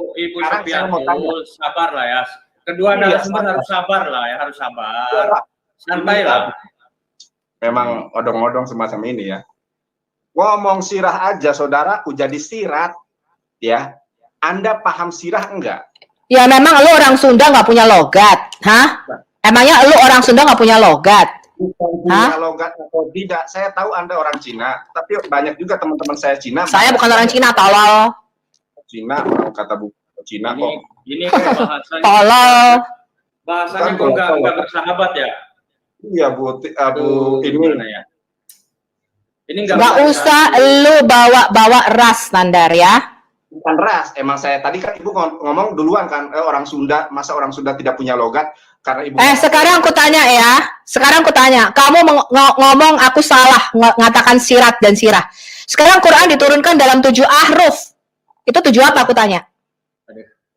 Ibu Sofiatul, sabar lah ya. Kedua narasumber harus sabar lah ya, harus sabar. Santai lah. Memang odong-odong semacam ini ya. Ngomong sirah aja saudaraku jadi sirat ya. Anda paham sirah enggak? Ya memang lu orang Sunda nggak punya logat, hah? Emangnya lu orang Sunda nggak punya logat? Punya logat atau tidak? Saya tahu Anda orang Cina, tapi banyak juga teman-teman saya Cina. Saya bukan orang Cina, tolol. Cina, orang kata Cina kok. Ini bahasanya. Tolol. Bahasanya kok nggak bersahabat ya? Iya Bu, ini ya. Ini nggak usah lu bawa ras, Nandar ya. Bukan ras, emang saya tadi kan Ibu ngomong duluan kan, orang Sunda, masa orang Sunda tidak punya logat karena Ibu. Sekarang aku tanya ya, kamu ngomong aku salah mengatakan sirat dan sirah. Sekarang Quran diturunkan dalam 7 ahruf. Itu 7 apa aku tanya?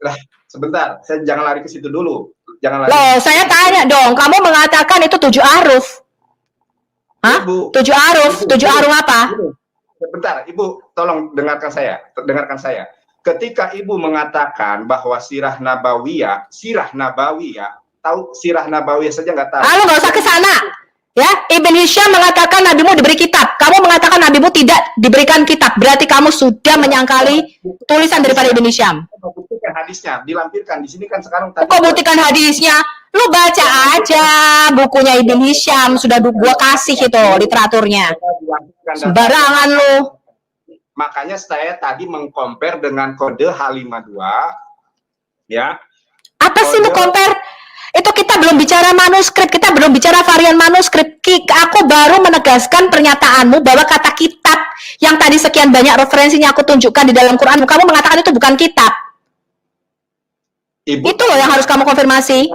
Lah, sebentar, saya jangan lari ke situ dulu. Jangan lari. Loh, saya tanya dong, kamu mengatakan itu 7 ahruf. Hah? 7 ahruf, 7 ahruf apa? Sebentar, Ibu, tolong dengarkan saya. Ketika Ibu mengatakan bahwa sirah nabawiyah, tahu sirah nabawiyah saja nggak tahu. Lu nggak usah ke sana. Ya, Ibn Hisham mengatakan nabimu diberi kitab. Kamu mengatakan nabimu tidak diberikan kitab. Berarti kamu sudah menyangkali tulisan daripada Ibn Hisham. Buktikan hadisnya, dilampirkan di sini kan sekarang tadi. Kok buktikan hadisnya? Lu baca aja bukunya Ibn Hisham, sudah gua kasih itu literaturnya. Sembarangan lu. Makanya saya tadi mengcompare dengan kode H52 ya. Apa sih lu compare? Itu kita belum bicara manuskrip, kita belum bicara varian manuskrip. Aku baru menegaskan pernyataanmu bahwa kata kitab yang tadi sekian banyak referensinya aku tunjukkan di dalam Quran, kamu mengatakan itu bukan kitab. Itu loh yang harus kamu konfirmasi.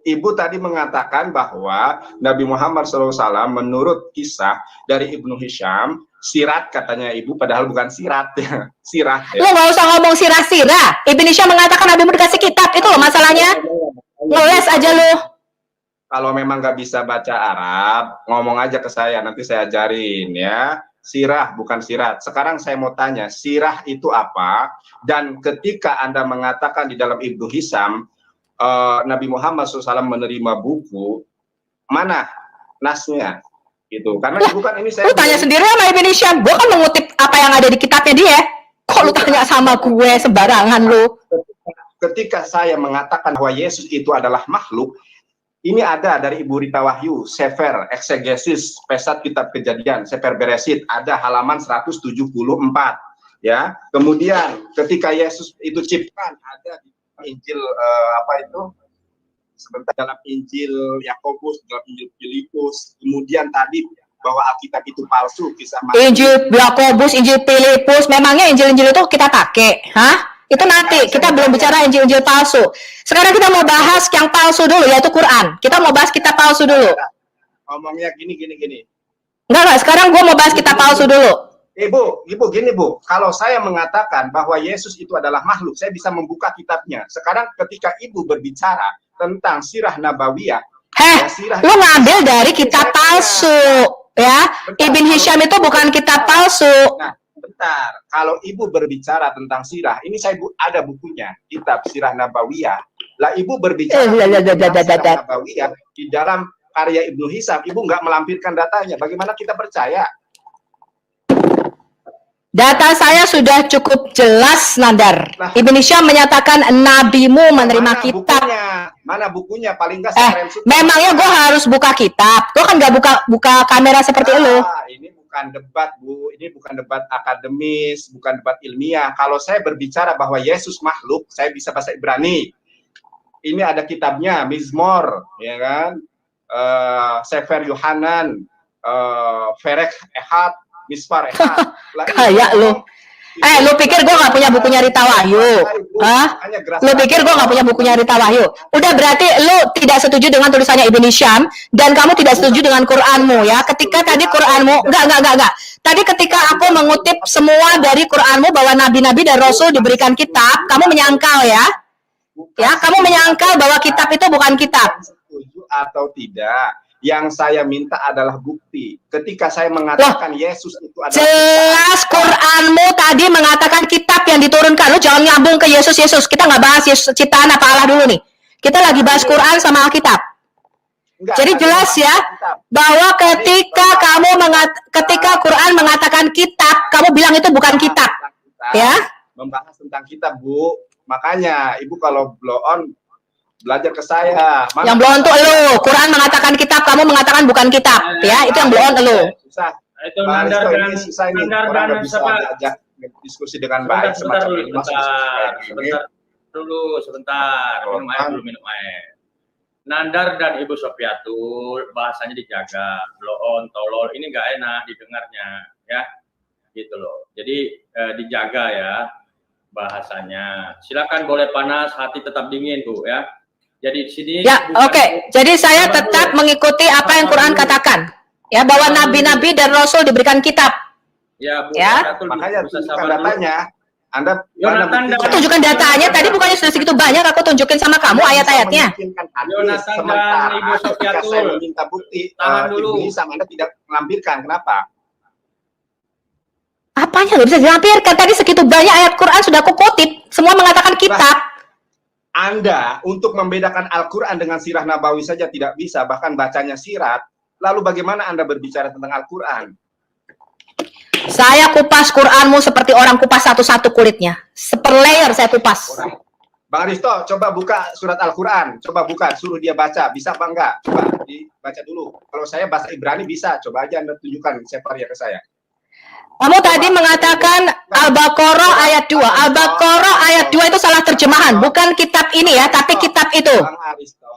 Ibu tadi mengatakan bahwa Nabi Muhammad SAW menurut kisah dari Ibnu Hisham, sirat katanya Ibu, padahal bukan sirat ya. Sirah. Ya. Lu nggak usah ngomong sirah-sirah. Ibnu Hisham mengatakan Nabi mu dikasih kitab, itu loh masalahnya. Ngeles aja lu. Kalau memang nggak bisa baca Arab, ngomong aja ke saya, nanti saya ajarin ya. Sirah bukan sirat. Sekarang saya mau tanya, sirah itu apa? Dan ketika Anda mengatakan di dalam Ibnu Hisham, Nabi Muhammad SAW menerima buku, mana nasnya? Gitu. Karena Ibu kan ini saya... Lu tanya sendiri sama Ibnu Hisham, gue kan mengutip apa yang ada di kitabnya dia. Kok lu tanya sama gue sembarangan lu? Ketika saya mengatakan bahwa Yesus itu adalah makhluk, ini ada dari Ibu Rita Wahyu, Sefer Eksegesis Pesat Kitab Kejadian, Sefer Beresit, ada halaman 174. Ya, kemudian ketika Yesus itu ciptaan, ada di Injil sebentar dalam Injil Yakobus, dalam Injil Filipus, kemudian tadi bahwa Alkitab itu palsu, kisah Injil Yakobus, Injil Filipus, memangnya Injil itu kita pakai, hah? Itu nanti, kita belum bicara Injil-Injil palsu. Sekarang kita mau bahas yang palsu dulu, yaitu Quran. Kita mau bahas kitab palsu dulu. Ngomongnya gini. Enggak, sekarang gue mau bahas kitab palsu dulu. Ibu, gini Bu, kalau saya mengatakan bahwa Yesus itu adalah makhluk, saya bisa membuka kitabnya. Sekarang ketika Ibu berbicara tentang sirah nabawiyah, lu ngambil dari kitab palsu, ya. Ibn Hisham itu bukan kitab palsu. Nah, bentar, kalau Ibu berbicara tentang sirah, ini saya ada bukunya, kitab sirah nabawiyah. Lah Ibu berbicara tentang sirah nabawiyah di dalam karya Ibnu Hisham, Ibu nggak melampirkan datanya, bagaimana kita percaya? Data saya sudah cukup jelas, Nandar. Nah, Ibn Hisham menyatakan nabimu menerima kitab. Mana bukunya? Paling nggak memangnya gue harus buka kitab? Gue kan nggak buka kamera seperti lu. Ini bukan debat, Bu. Ini bukan debat akademis, bukan debat ilmiah. Kalau saya berbicara bahwa Yesus makhluk, saya bisa bahasa Ibrani. Ini ada kitabnya, Mizmor, ya kan? Sefer Yohanan, Ferek Ehad, Misfar Ehad. Kayak lu. Lu pikir gue gak punya bukunya Rita Wahyu? Hah? Lu pikir gue gak punya bukunya Rita Wahyu? Udah, berarti lu tidak setuju dengan tulisannya Ibn Hisham, dan kamu tidak setuju dengan Quranmu, ya? Ketika tadi Quranmu, enggak. Tadi ketika aku mengutip semua dari Quranmu bahwa nabi-nabi dan rasul diberikan kitab, kamu menyangkal, ya? Ya, kamu menyangkal bahwa kitab itu bukan kitab. Setuju atau tidak? Yang saya minta adalah bukti. Ketika saya mengatakan Yesus itu adalah jelas kitab. Quranmu tadi mengatakan kitab yang diturunkan. Lu jangan nyambung ke Yesus. Kita nggak bahas Yesus ciptaan apa Allah dulu nih. Kita lagi bahas Quran sama Alkitab. Jadi jelas ya bahwa ketika Quran mengatakan kitab, kamu bilang itu bukan kitab. Ya? Membahas tentang kitab, Bu. Makanya Ibu kalau blow on belajar ke saya. Yang blow on tuh lu. Quran mengatakan kitab, kamu mengatakan bukan kitab, ya. Itu yang blow on lu. Susah. Itu Nandar dan orang bisa ajak diskusi dengan baik semacam ini. Sebentar. Minum air. Nandar dan Ibu Sofiatul bahasanya dijaga. Blow on, tolol, ini nggak enak didengarnya, ya. Gitu loh. Jadi dijaga ya bahasanya. Silakan boleh panas, hati tetap dingin, Bu, ya. Jadi di sini ya, oke. Jadi saya tetap mengikuti apa yang Quran katakan. Ya, bahwa nabi-nabi dan rasul diberikan kitab. Ya, Bu. Ya. Makanya tunjukkan datanya. Anda tunjukkan datanya. Tadi bukannya sudah segitu banyak aku tunjukin sama kamu ayat-ayatnya. Yonatan dan Ibu Sofiatul. Saya meminta bukti. Dulu. Anda tidak melampirkan. Kenapa? Apanya nggak bisa dilampirkan? Tadi segitu banyak ayat Quran sudah aku kutip. Semua mengatakan kitab. Anda untuk membedakan Al-Quran dengan sirah nabawi saja tidak bisa, bahkan bacanya sirat. Lalu bagaimana Anda berbicara tentang Al-Quran? Saya kupas Quranmu seperti orang kupas satu-satu kulitnya. Seperlayer saya kupas. Bang Aristo, coba buka surat Al-Quran. Coba buka, suruh dia baca. Bisa apa enggak? Coba dibaca dulu. Kalau saya bahasa Ibrani bisa. Coba aja Anda tunjukkan separnya ke saya. Kamu tadi mengatakan Al-Baqarah ayat 2. Al-Baqarah ayat 2 itu salah terjemahan. Bukan kitab ini ya, tapi kitab itu. Bang Aristo,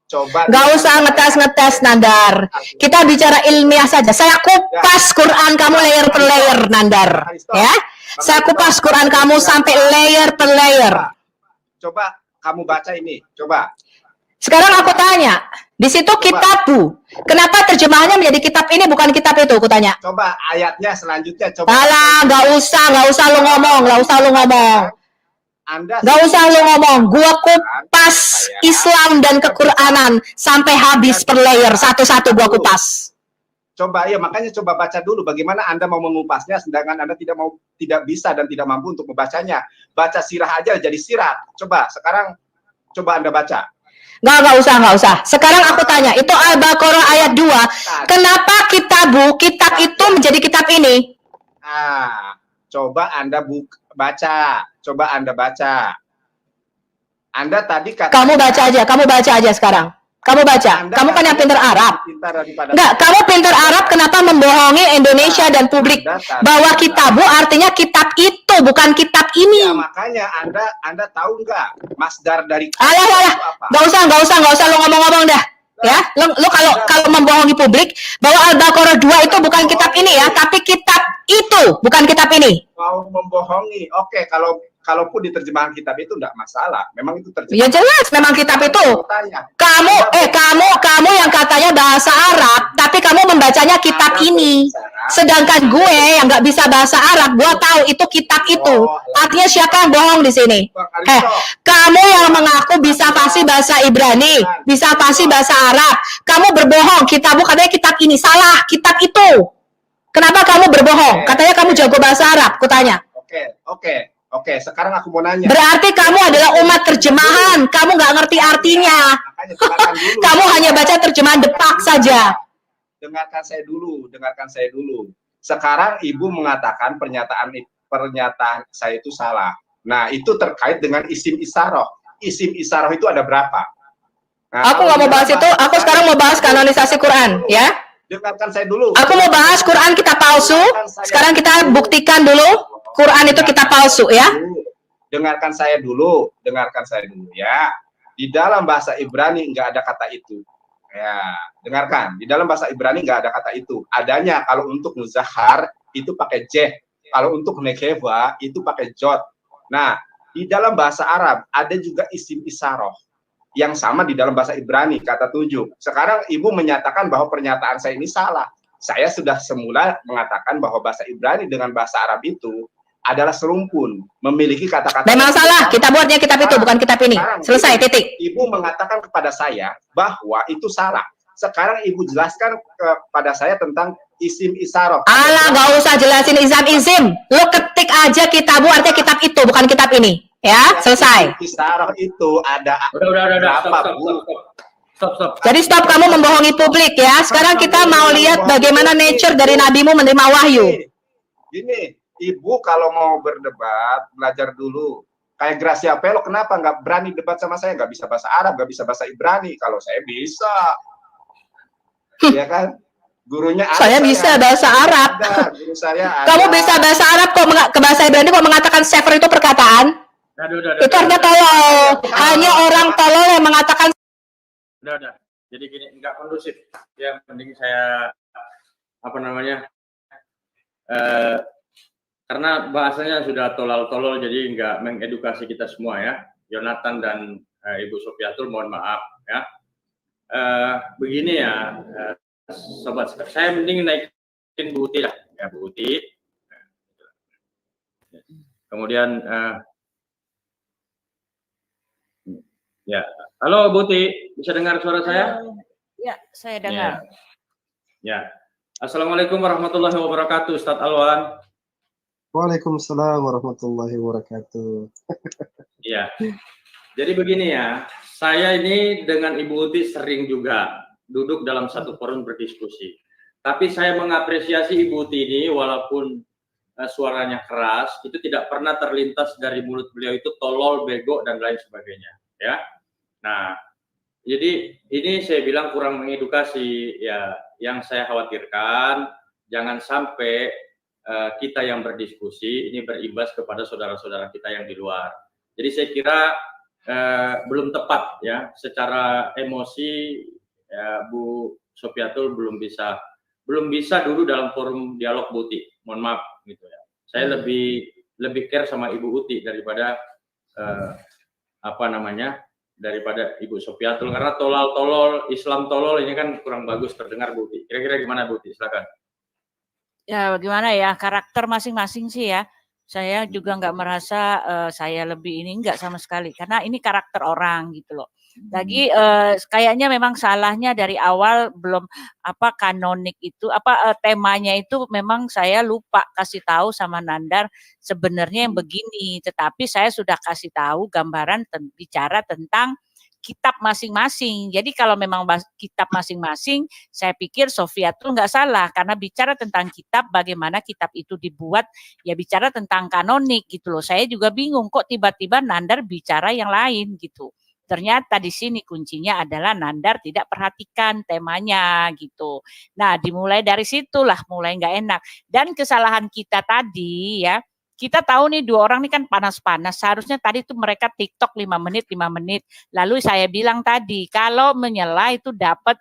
coba. Gak usah ngetes-ngetes, Nandar. Kita bicara ilmiah saja. Saya kupas Quran kamu layer per layer, Nandar. Ya, saya kupas Quran kamu sampai layer per layer. Coba kamu baca ini, coba. Sekarang aku tanya, di situ kitabmu. Kenapa terjemahannya menjadi kitab ini bukan kitab itu? Aku tanya. Coba ayatnya selanjutnya. Coba. Alah, gak usah lu ngomong, gak usah lu ngomong. Gak usah lu ngomong. Gua kupas Islam dan kequranan sampai habis per layer, satu-satu gua kupas. Coba ya, makanya coba baca dulu bagaimana Anda mau mengupasnya sedangkan Anda tidak bisa dan tidak mampu untuk membacanya. Baca sirah aja jadi sirat. Coba sekarang coba Anda baca. Gak usah. Sekarang aku tanya, itu Al-Baqarah ayat 2. Kenapa kitab itu menjadi kitab ini? Coba Anda baca. Coba Anda baca. Anda tadi kata kamu baca aja sekarang. Kamu baca. Kamu kan yang pintar Arab. Enggak, kamu pintar Arab kenapa membohongi Indonesia dan publik bahwa kitabu artinya kitab itu bukan kitab ini. Ya, makanya Anda tahu nggak masdar dari alah. Enggak usah lu ngomong-ngomong dah. Ya, lu kalau membohongi publik bahwa Al-Baqarah 2 itu bukan kitab ini ya, tapi kitab itu, bukan kitab ini. Mau membohongi. Oke, kalaupun di terjemahan kitab itu enggak masalah. Memang itu terjemahan. Ya jelas memang kitab itu. Tanya. Kamu yang katanya bahasa Arab, tapi kamu membacanya kitab ini. Sedangkan gue yang nggak bisa bahasa Arab, gue tahu itu kitab itu. Artinya siapa yang bohong di sini? Kamu yang mengaku bisa fasih bahasa Ibrani, bisa fasih bahasa Arab, kamu berbohong. Kitabmu katanya kitab ini, salah kitab itu. Kenapa kamu berbohong? Katanya kamu jago bahasa Arab, kutanya. Oke, sekarang aku mau nanya. Berarti kamu adalah umat terjemahan, kamu nggak ngerti artinya. Kamu hanya baca terjemahan depak saja. Dengarkan saya dulu. Sekarang Ibu mengatakan pernyataan saya itu salah. Nah, itu terkait dengan isim isaroh. Isim isaroh itu ada berapa? Nah, aku nggak mau bahas itu, aku sekarang mau bahas kanonisasi Quran, ya. Dengarkan saya dulu. Aku mau bahas Quran kitab palsu. Sekarang kita buktikan dulu Quran itu kitab palsu, ya. Dengarkan saya dulu ya. Di dalam bahasa Ibrani nggak ada kata itu. Ya, dengarkan. Di dalam bahasa Ibrani nggak ada kata itu. Adanya kalau untuk muzahar itu pakai jeh. Kalau untuk nekeva itu pakai jot. Nah, di dalam bahasa Arab ada juga isim isaroh yang sama di dalam bahasa Ibrani, kata tujuh. Sekarang Ibu menyatakan bahwa pernyataan saya ini salah. Saya sudah semula mengatakan bahwa bahasa Ibrani dengan bahasa Arab itu adalah serumpun, memiliki kata-kata. Memang salah, kita buatnya kitab itu, bukan kitab ini. Selesai, titik. Ibu mengatakan kepada saya bahwa itu salah. Sekarang Ibu jelaskan kepada saya tentang isim isaroh. Alah, nggak usah jelasin isim. Lo ketik aja kitabmu, artinya kitab itu, bukan kitab ini. Ya, selesai. Isaroh itu ada Udah, stop. Jadi stop kamu membohongi publik ya. Sekarang kita mau lihat bagaimana nature dari nabimu menerima wahyu. Gini, Ibu kalau mau berdebat, belajar dulu. Kayak Gracia Pelo, kenapa nggak berani debat sama saya? Nggak bisa bahasa Arab, nggak bisa bahasa Ibrani. Kalau saya bisa. Ya kan? Gurunya ada, saya bisa bahasa Arab. Guru saya ada. Kamu bisa bahasa Arab kok ke bahasa Ibrani kok mengatakan sefer itu perkataan? Itu artinya tolol. Hanya orang tolol yang mengatakan. Udah. Jadi gini, nggak kondusif. Ya, mending saya karena bahasanya sudah tolol-tolol, jadi nggak mengedukasi kita semua ya. Yonatan dan Ibu Sofiatul, mohon maaf ya. Begini ya, sobat, saya mending naikin Bu Uti lah, ya Bu Uti. Kemudian, ya, halo Bu Uti, bisa dengar suara saya? Ya, saya dengar. Ya. Assalamualaikum warahmatullahi wabarakatuh, Ustadz Alwan. Waalaikumsalam warahmatullahi wabarakatuh. Iya. Jadi begini ya, saya ini dengan Ibu Uti sering juga duduk dalam satu forum berdiskusi. Tapi saya mengapresiasi Ibu Uti ini walaupun suaranya keras, itu tidak pernah terlintas dari mulut beliau itu tolol, bego dan lain sebagainya, ya. Nah, jadi ini saya bilang kurang mengedukasi ya. Yang saya khawatirkan jangan sampai kita yang berdiskusi ini berimbas kepada saudara-saudara kita yang di luar. Jadi saya kira belum tepat ya, secara emosi ya, Bu Sofiatul belum bisa dulu dalam forum dialog Bu Uti. Mohon maaf gitu ya. Saya lebih care sama Ibu Uti daripada daripada Ibu Sofiatul, karena tolol Islam tolol ini kan kurang bagus terdengar Bu Uti. Kira-kira gimana Bu Uti? Silakan. Ya bagaimana ya, karakter masing-masing sih ya. Saya juga nggak merasa saya lebih ini, enggak sama sekali, karena ini karakter orang gitu loh. Lagi kayaknya memang salahnya dari awal belum kanonik itu temanya itu memang saya lupa kasih tahu sama Nandar sebenarnya yang begini, tetapi saya sudah kasih tahu gambaran bicara tentang kitab masing-masing. Jadi kalau memang kitab masing-masing, saya pikir Sofiatul nggak salah karena bicara tentang kitab, bagaimana kitab itu dibuat, ya bicara tentang kanonik gitu loh. Saya juga bingung kok tiba-tiba Nandar bicara yang lain gitu. Ternyata di sini kuncinya adalah Nandar tidak perhatikan temanya gitu. Nah, dimulai dari situlah mulai nggak enak. Dan kesalahan kita tadi ya, kita tahu nih dua orang ini kan panas-panas. Seharusnya tadi tuh mereka TikTok 5 menit. Lalu saya bilang tadi kalau menyela itu dapat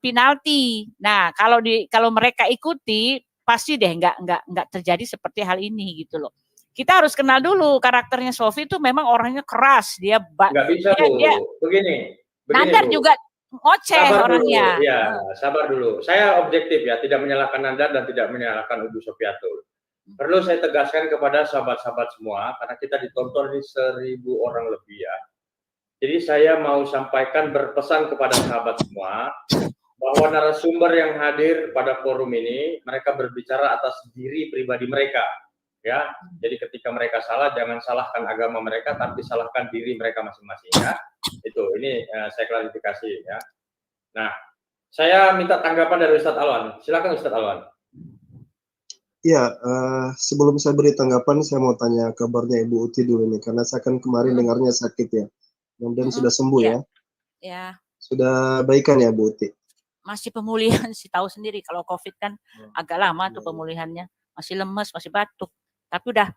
penalti. Nah, kalau mereka ikuti pasti deh nggak terjadi seperti hal ini gitu loh. Kita harus kenal dulu karakternya Sofi itu memang orangnya keras, nggak bisa Bu, begini Nandar Bu. juga ngoceh Sabar orangnya. dulu, ya sabar dulu. Saya objektif ya, tidak menyalahkan Nandar dan tidak menyalahkan Ibu Sofiatul. Perlu saya tegaskan kepada sahabat-sahabat semua, karena kita ditonton di 1.000 orang lebih ya. Jadi saya mau sampaikan berpesan kepada sahabat semua, bahwa narasumber yang hadir pada forum ini, mereka berbicara atas diri pribadi mereka. Ya, jadi ketika mereka salah, jangan salahkan agama mereka, tapi salahkan diri mereka masing-masing ya. Itu, ini saya klarifikasi ya. Nah, saya minta tanggapan dari Ustadz Alwan. Silakan Ustadz Alwan. Ya, sebelum saya beri tanggapan, saya mau tanya kabarnya Ibu Uti dulu nih, karena saya kan kemarin dengarnya sakit ya. Mudah-mudahan sudah sembuh ya. Ya. Sudah baikan ya Bu Uti? Masih pemulihan sih, tahu sendiri kalau COVID kan agak lama tuh pemulihannya. Masih lemes, masih batuk. Tapi udah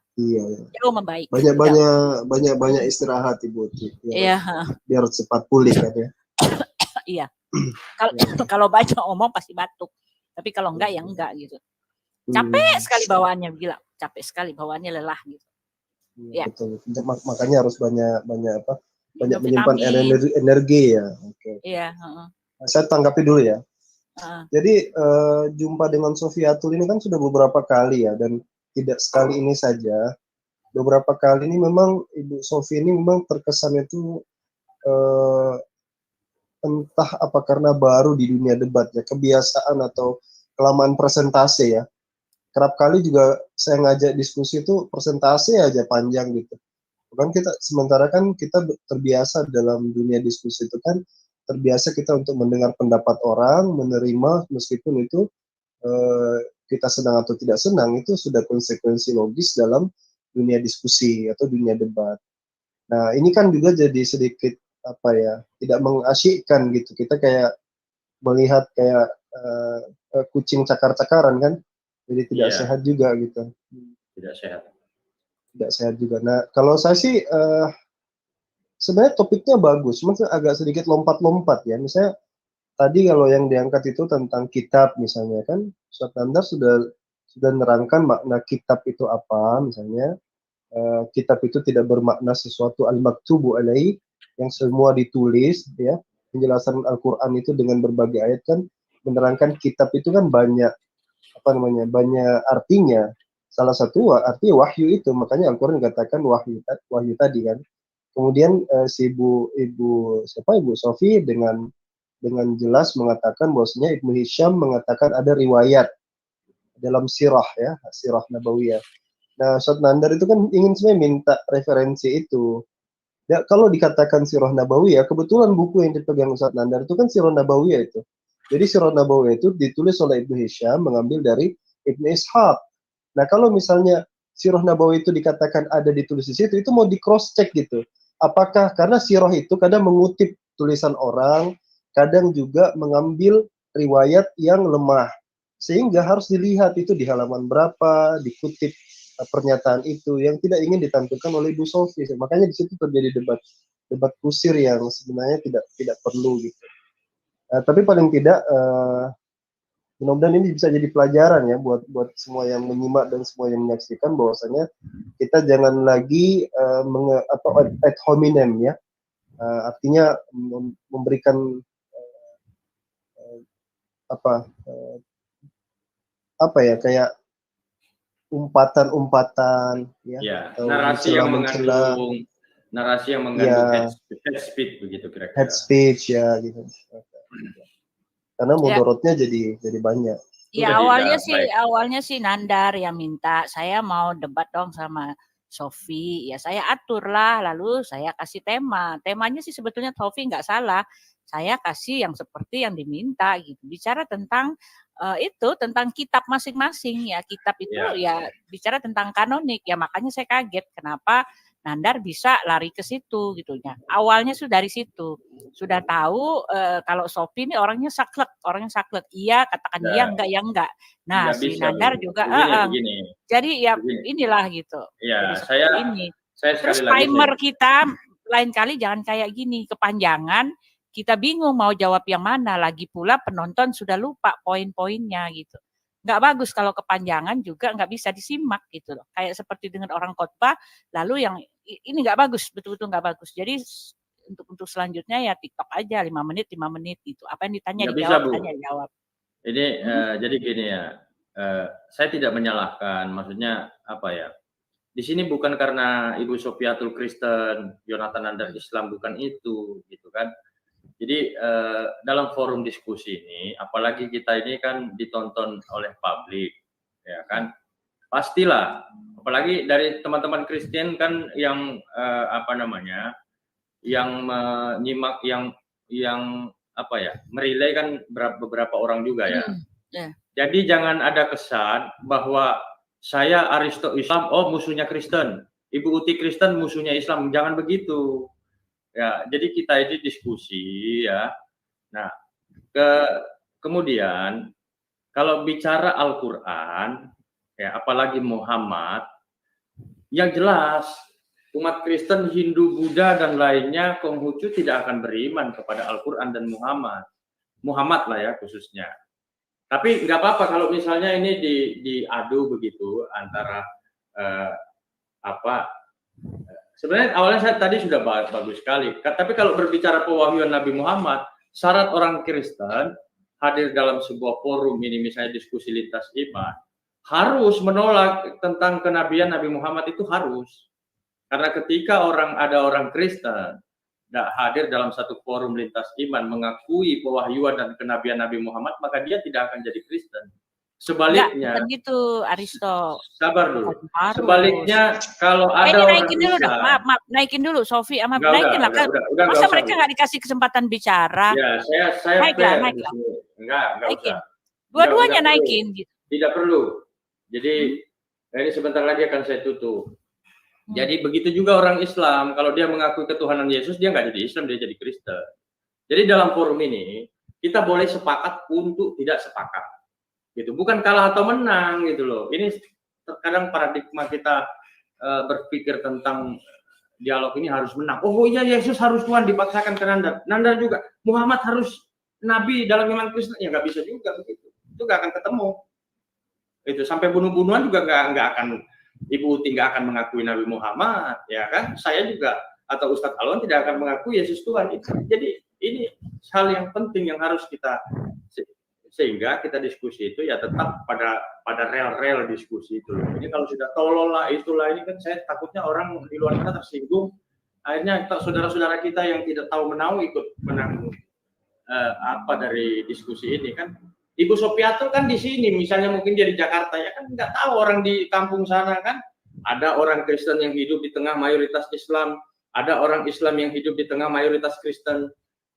jauh membaik. Banyak istirahat Ibu Uti. Biar cepat pulih kan ya. Iya. Kalau banyak omong pasti batuk. Tapi kalau enggak ya enggak gitu. Capek sekali bawaannya, gila. Capek sekali bawaannya, lelah gitu. Ya. Betul. Makanya harus banyak menyimpan energi ya. Oke. Iya. Saya tanggapi dulu ya. Jadi jumpa dengan Sofiatul ini kan sudah beberapa kali ya, dan tidak sekali ini saja. Beberapa kali ini memang Ibu Sofi ini memang terkesan itu entah apa karena baru di dunia debat ya, kebiasaan atau kelamaan presentasi ya. Kerap kali juga saya ngajak diskusi itu presentasi aja panjang gitu. Bukan sementara kan kita terbiasa dalam dunia diskusi itu kan terbiasa kita untuk mendengar pendapat orang, menerima meskipun itu kita senang atau tidak senang, itu sudah konsekuensi logis dalam dunia diskusi atau dunia debat. Nah, ini kan juga jadi sedikit tidak mengasyikkan gitu. Kita kayak melihat kayak kucing cakar-cakaran kan, jadi tidak sehat juga gitu. Tidak sehat juga. Nah, kalau saya sih sebenarnya topiknya bagus, cuma agak sedikit lompat-lompat ya. Misalnya tadi kalau yang diangkat itu tentang kitab misalnya kan, Ustadz Nandar sudah nerangkan makna kitab itu apa misalnya. Kitab itu tidak bermakna sesuatu al-maktubu alaih, yang semua ditulis ya. Penjelasan Al-Quran itu dengan berbagai ayat kan menerangkan kitab itu kan banyak banyak artinya. Salah satu arti wahyu itu, makanya Al-Quran dikatakan wahyu tadi kan. Kemudian si Ibu Sofi dengan jelas mengatakan bahwasanya Ibnu Hisham mengatakan ada riwayat dalam sirah ya, sirah Nabawiyah. Nah, Ustadz Nandar itu kan ingin sebenarnya minta referensi itu. Ya, kalau dikatakan sirah Nabawiyah, kebetulan buku yang dipegang Ustadz Nandar itu kan sirah Nabawiyah itu. Jadi sirah Nabawiyah itu ditulis oleh Ibnu Hisham mengambil dari Ibnu Ishaq. Nah, kalau misalnya sirah Nabawiyah itu dikatakan ada ditulis di situ, itu mau di cross check gitu. Apakah karena sirah itu kadang mengutip tulisan orang, kadang juga mengambil riwayat yang lemah, sehingga harus dilihat itu di halaman berapa dikutip pernyataan itu yang tidak ingin ditampilkan oleh Ibu Sofi. Makanya di situ terjadi debat kusir yang sebenarnya tidak perlu gitu. Tapi paling tidak mudah-mudahan ini bisa jadi pelajaran ya buat semua yang menyimak dan semua yang menyaksikan, bahwasanya kita jangan lagi ad hominem ya. Artinya memberikan kayak umpatan-umpatan ya, atau narasi yang mengandung head speech begitu kira-kira. Head speech ya gitu. Karena mudorotnya jadi banyak. Ya awalnya sih Nandar yang minta saya mau debat dong sama Sofi. Ya saya aturlah, lalu saya kasih tema. Temanya sih sebetulnya Sofi nggak salah. Saya kasih yang seperti yang diminta gitu. Bicara tentang tentang kitab masing-masing ya. Kitab itu ya bicara tentang kanonik ya, makanya saya kaget kenapa Nandar bisa lari ke situ gitu ya. Awalnya sudah dari situ. Sudah tahu kalau Sofi ini orangnya saklek. Iya, katakan iya, enggak ya enggak. Nah, si Nandar juga begini. Jadi ya inilah gitu. Ya, jadi terus timer kita lain kali jangan kayak gini, kepanjangan. Kita bingung mau jawab yang mana, lagi pula penonton sudah lupa poin-poinnya gitu. nggak bagus kalau kepanjangan juga nggak bisa disimak gitu loh. Kayak seperti dengan orang khotbah, lalu yang ini nggak bagus, betul-betul nggak bagus. Jadi untuk selanjutnya ya TikTok aja 5 menit gitu. Apa yang ditanya Nggak bisa, dijawab, Bu. tanya dijawab. Ini jadi gini ya, saya tidak menyalahkan, maksudnya apa ya? Di sini bukan karena Ibu Sofiatul Kristen, Yonatan Nandar Islam, bukan itu, gitu kan? Jadi dalam forum diskusi ini, apalagi kita ini kan ditonton oleh publik, ya kan? Pastilah, apalagi dari teman-teman Kristen kan yang apa namanya, yang menyimak, yang apa ya, merilai kan beberapa orang juga ya. Jadi jangan ada kesan bahwa saya Aristo Islam, oh musuhnya Kristen, Ibu Uti Kristen musuhnya Islam, jangan begitu. Ya, jadi kita ini diskusi ya. Nah, kemudian kalau bicara Al-Qur'an ya, apalagi Muhammad, yang jelas umat Kristen, Hindu, Buddha dan lainnya Konghucu tidak akan beriman kepada Al-Qur'an dan Muhammad lah ya khususnya. Tapi nggak apa-apa kalau misalnya ini diadu begitu antara sebenarnya awalnya saya tadi sudah bagus sekali. Tapi kalau berbicara pewahyuan Nabi Muhammad, syarat orang Kristen hadir dalam sebuah forum ini, misalnya diskusi lintas iman, harus menolak tentang kenabian Nabi Muhammad, itu harus. Karena ketika ada orang Kristen hadir dalam satu forum lintas iman mengakui pewahyuan dan kenabian Nabi Muhammad, maka dia tidak akan jadi Kristen. Sebaliknya, bukan gitu, Aristo. Sabar dulu. Sebaliknya, kalau ada orang naikin dulu dong, maaf, naikin dulu, Sofi, naikin lah. Masa mereka nggak dikasih kesempatan bicara? Ya, saya naiklah. Enggak usah. Dua-duanya naikin. Gitu. Tidak perlu. Jadi, ini sebentar lagi akan saya tutup. Jadi begitu juga orang Islam, kalau dia mengakui ketuhanan Yesus, dia nggak jadi Islam, dia jadi Kristen. Jadi dalam forum ini, kita boleh sepakat untuk tidak sepakat. Gitu, bukan kalah atau menang gitu loh. Ini terkadang paradigma kita berpikir tentang dialog ini harus menang. Oh iya, Yesus harus Tuhan, dipaksakan ke Nandar juga. Muhammad harus Nabi dalam iman Kristen, ya nggak bisa juga begitu. Itu nggak akan ketemu. Itu sampai bunuh-bunuhan juga nggak akan, Ibu Uti nggak akan mengakui Nabi Muhammad, ya kan? Saya juga atau Ustadz Alwan tidak akan mengakui Yesus Tuhan. Jadi ini hal yang penting yang harus kita, sehingga kita diskusi itu ya tetap pada rel-rel diskusi itu. Ini kalau sudah tolol lah, itulah, ini kan saya takutnya orang di luar sana tersinggung. Akhirnya saudara-saudara kita yang tidak tahu menau ikut menanggung apa dari diskusi ini kan. Ibu Sofiatul kan di sini, misalnya mungkin dia di Jakarta, ya kan nggak tahu orang di kampung sana kan. Ada orang Kristen yang hidup di tengah mayoritas Islam, ada orang Islam yang hidup di tengah mayoritas Kristen.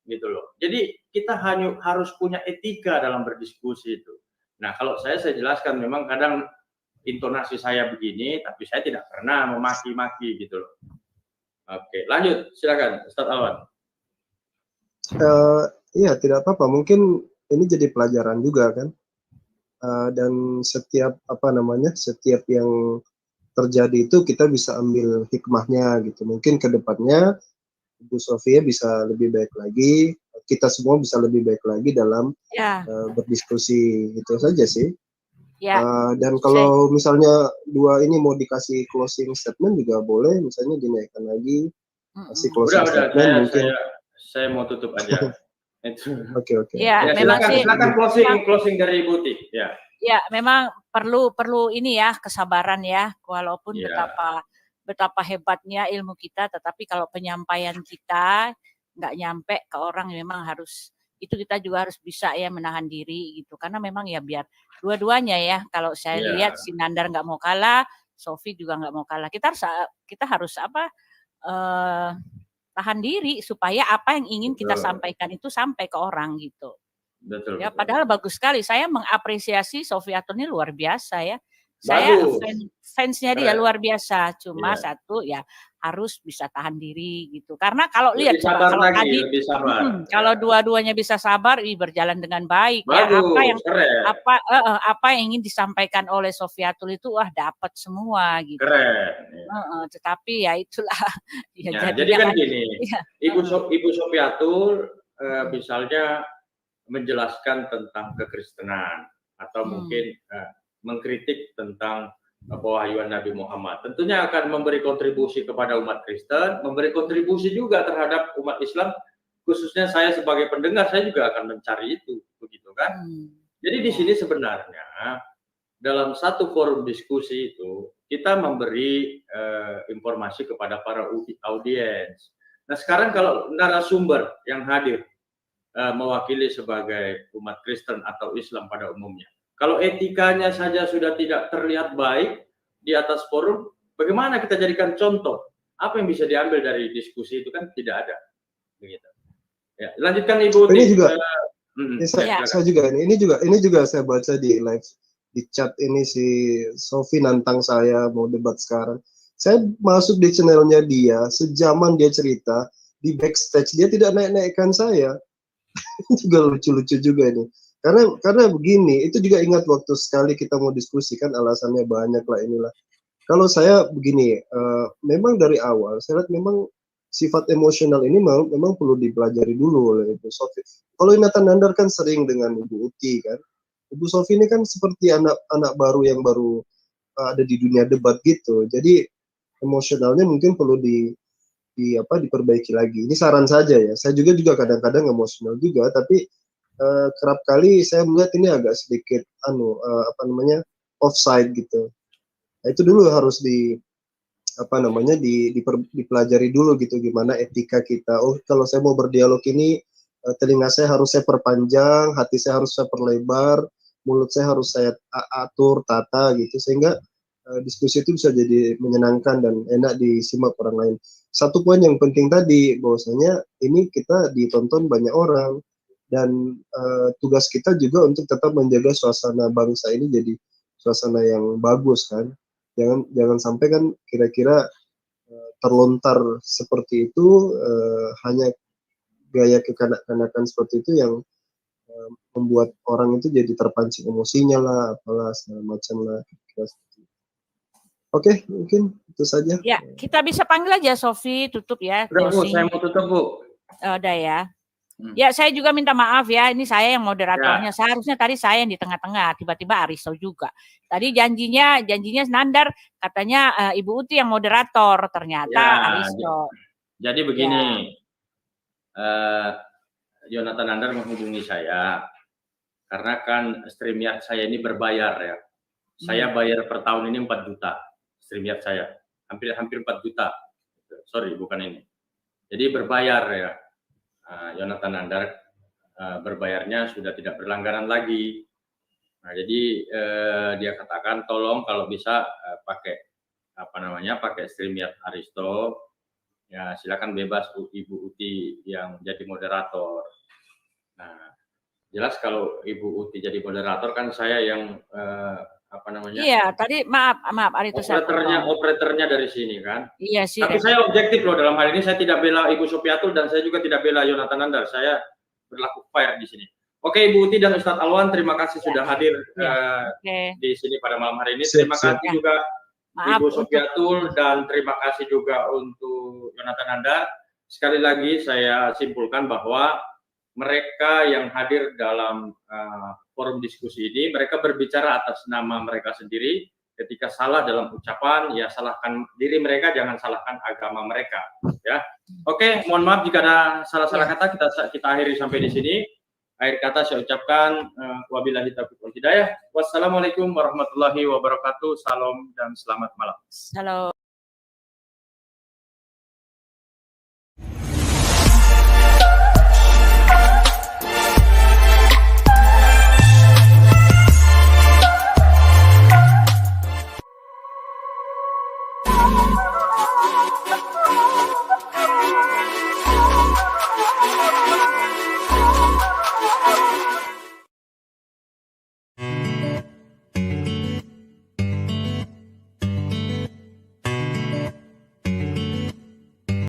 Gitu loh. Jadi kita harus punya etika dalam berdiskusi itu. Nah, kalau saya jelaskan, memang kadang intonasi saya begini, tapi saya tidak pernah memaki-maki gitu loh. Oke, lanjut, silakan Ustadz Alwan. Iya, tidak apa-apa. Mungkin ini jadi pelajaran juga kan. Dan setiap setiap yang terjadi itu kita bisa ambil hikmahnya gitu. Mungkin ke depannya Bu Sofia bisa lebih baik lagi, kita semua bisa lebih baik lagi dalam berdiskusi, itu saja sih. Dan kalau misalnya dua ini mau dikasih closing statement juga boleh, misalnya dinaikkan lagi, kasih closing statement mungkin. Saya mau tutup aja. Oke. Ya, silakan closing dari Ibu Uti. Ya, memang perlu ini ya, kesabaran ya, walaupun betapa hebatnya ilmu kita, tetapi kalau penyampaian kita nggak nyampe ke orang, memang harus, itu kita juga harus bisa ya menahan diri gitu, karena memang ya biar dua-duanya ya, kalau saya lihat si Nandar nggak mau kalah, Sofi juga nggak mau kalah, kita harus tahan diri supaya apa yang ingin kita sampaikan itu sampai ke orang gitu. Betul. Ya, padahal bagus sekali, saya mengapresiasi Sofiatul ini luar biasa ya. Saya fansnya dia luar biasa, cuma satu ya harus bisa tahan diri gitu. Karena kalau lihat kalau tadi kalau dua-duanya bisa sabar, berjalan dengan baik. Bagus, ya, apa yang ingin disampaikan oleh Sofiatul itu dapat semua gitu. Keren. Tetapi ya itulah. Jadi kan gini, Ibu Sofiatul misalnya menjelaskan tentang kekristenan. atau mungkin mengkritik tentang pewahyuan Nabi Muhammad. Tentunya akan memberi kontribusi kepada umat Kristen, memberi kontribusi juga terhadap umat Islam, khususnya saya sebagai pendengar, saya juga akan mencari itu, begitu kan? Jadi di sini sebenarnya dalam satu forum diskusi itu kita memberi informasi kepada para audiens. Nah sekarang kalau narasumber yang hadir mewakili sebagai umat Kristen atau Islam pada umumnya, kalau etikanya saja sudah tidak terlihat baik di atas forum, bagaimana kita jadikan contoh? Apa yang bisa diambil dari diskusi itu kan tidak ada. Begitu. Ya, lanjutkan Ibu. Ini juga, saya juga ini juga saya baca di live di chat ini si Sofi nantang saya mau debat sekarang. Saya masuk di channelnya dia, sejaman dia cerita di backstage dia tidak naik-naikkan saya. Juga lucu-lucu juga ini. Karena begini, itu juga ingat waktu sekali kita mau diskusikan alasannya banyak lah inilah. Kalau saya begini, memang dari awal saya lihat memang sifat emosional ini memang perlu dipelajari dulu oleh Ibu Sofi. Kalau Nathan Nandar kan sering dengan Ibu Uti kan. Ibu Sofi ini kan seperti anak baru yang baru ada di dunia debat gitu. Jadi emosionalnya mungkin perlu diperbaiki lagi. Ini saran saja ya. Saya juga kadang-kadang emosional juga, tapi kerap kali saya melihat ini agak sedikit offside gitu. Nah, itu dulu harus dipelajari dulu gitu gimana etika kita. Oh, kalau saya mau berdialog ini telinga saya harus saya perpanjang, hati saya harus saya perlebar, mulut saya harus saya atur, tata gitu sehingga diskusi itu bisa jadi menyenangkan dan enak disimak orang lain. Satu poin yang penting tadi bahwasanya ini kita ditonton banyak orang dan tugas kita juga untuk tetap menjaga suasana bangsa ini jadi suasana yang bagus kan. Jangan sampai kan kira-kira terlontar seperti itu hanya gaya kekanak-kanakan seperti itu yang membuat orang itu jadi terpancing emosinya lah, apalah segala macam lah. Oke, mungkin itu saja. Ya, kita bisa panggil aja Sofi, tutup ya. Udah Bu, saya mau tutup Bu. Udah ya. Ya, saya juga minta maaf ya, ini saya yang moderatornya. Ya. Seharusnya tadi saya yang di tengah-tengah, tiba-tiba Aristo juga. Tadi janjinya Nandar, katanya Ibu Uti yang moderator, ternyata ya, Aristo. Jadi begini, Jonathan Nandar menghubungi saya, karena kan StreamYard saya ini berbayar ya. Saya bayar per tahun ini 4 juta, StreamYard saya. Hampir 4 juta. Sorry, bukan ini. Jadi berbayar ya. Jonathan Nandar berbayarnya sudah tidak berlangganan lagi. Nah, jadi dia katakan tolong kalau bisa pakai StreamYard Aristo. Ya, silakan bebas Ibu Uti yang jadi moderator. Nah, jelas kalau Ibu Uti jadi moderator kan saya yang Iya, tadi maaf Aristo. Operatornya dari sini kan. Iya sih. Tapi saya objektif loh dalam hal ini, saya tidak bela Ibu Sofiatul dan saya juga tidak bela Jonathan Nandar. Saya berlaku fair di sini. Oke, Ibu Uti dan Ustadz Alwan, terima kasih sudah hadir di sini pada malam hari ini. Terima kasih juga Ibu Sofiatul dan terima kasih juga untuk Jonathan Nandar. Sekali lagi saya simpulkan bahwa mereka yang hadir dalam forum diskusi ini, mereka berbicara atas nama mereka sendiri. Ketika salah dalam ucapan, ya salahkan diri mereka, jangan salahkan agama mereka. Ya, oke. Mohon maaf jika ada salah-salah kata. Kita akhiri sampai di sini. Akhir kata saya ucapkan wabillahi taufiq wal hidayah. Wassalamualaikum warahmatullahi wabarakatuh. Salam dan selamat malam. Salam. Thank you.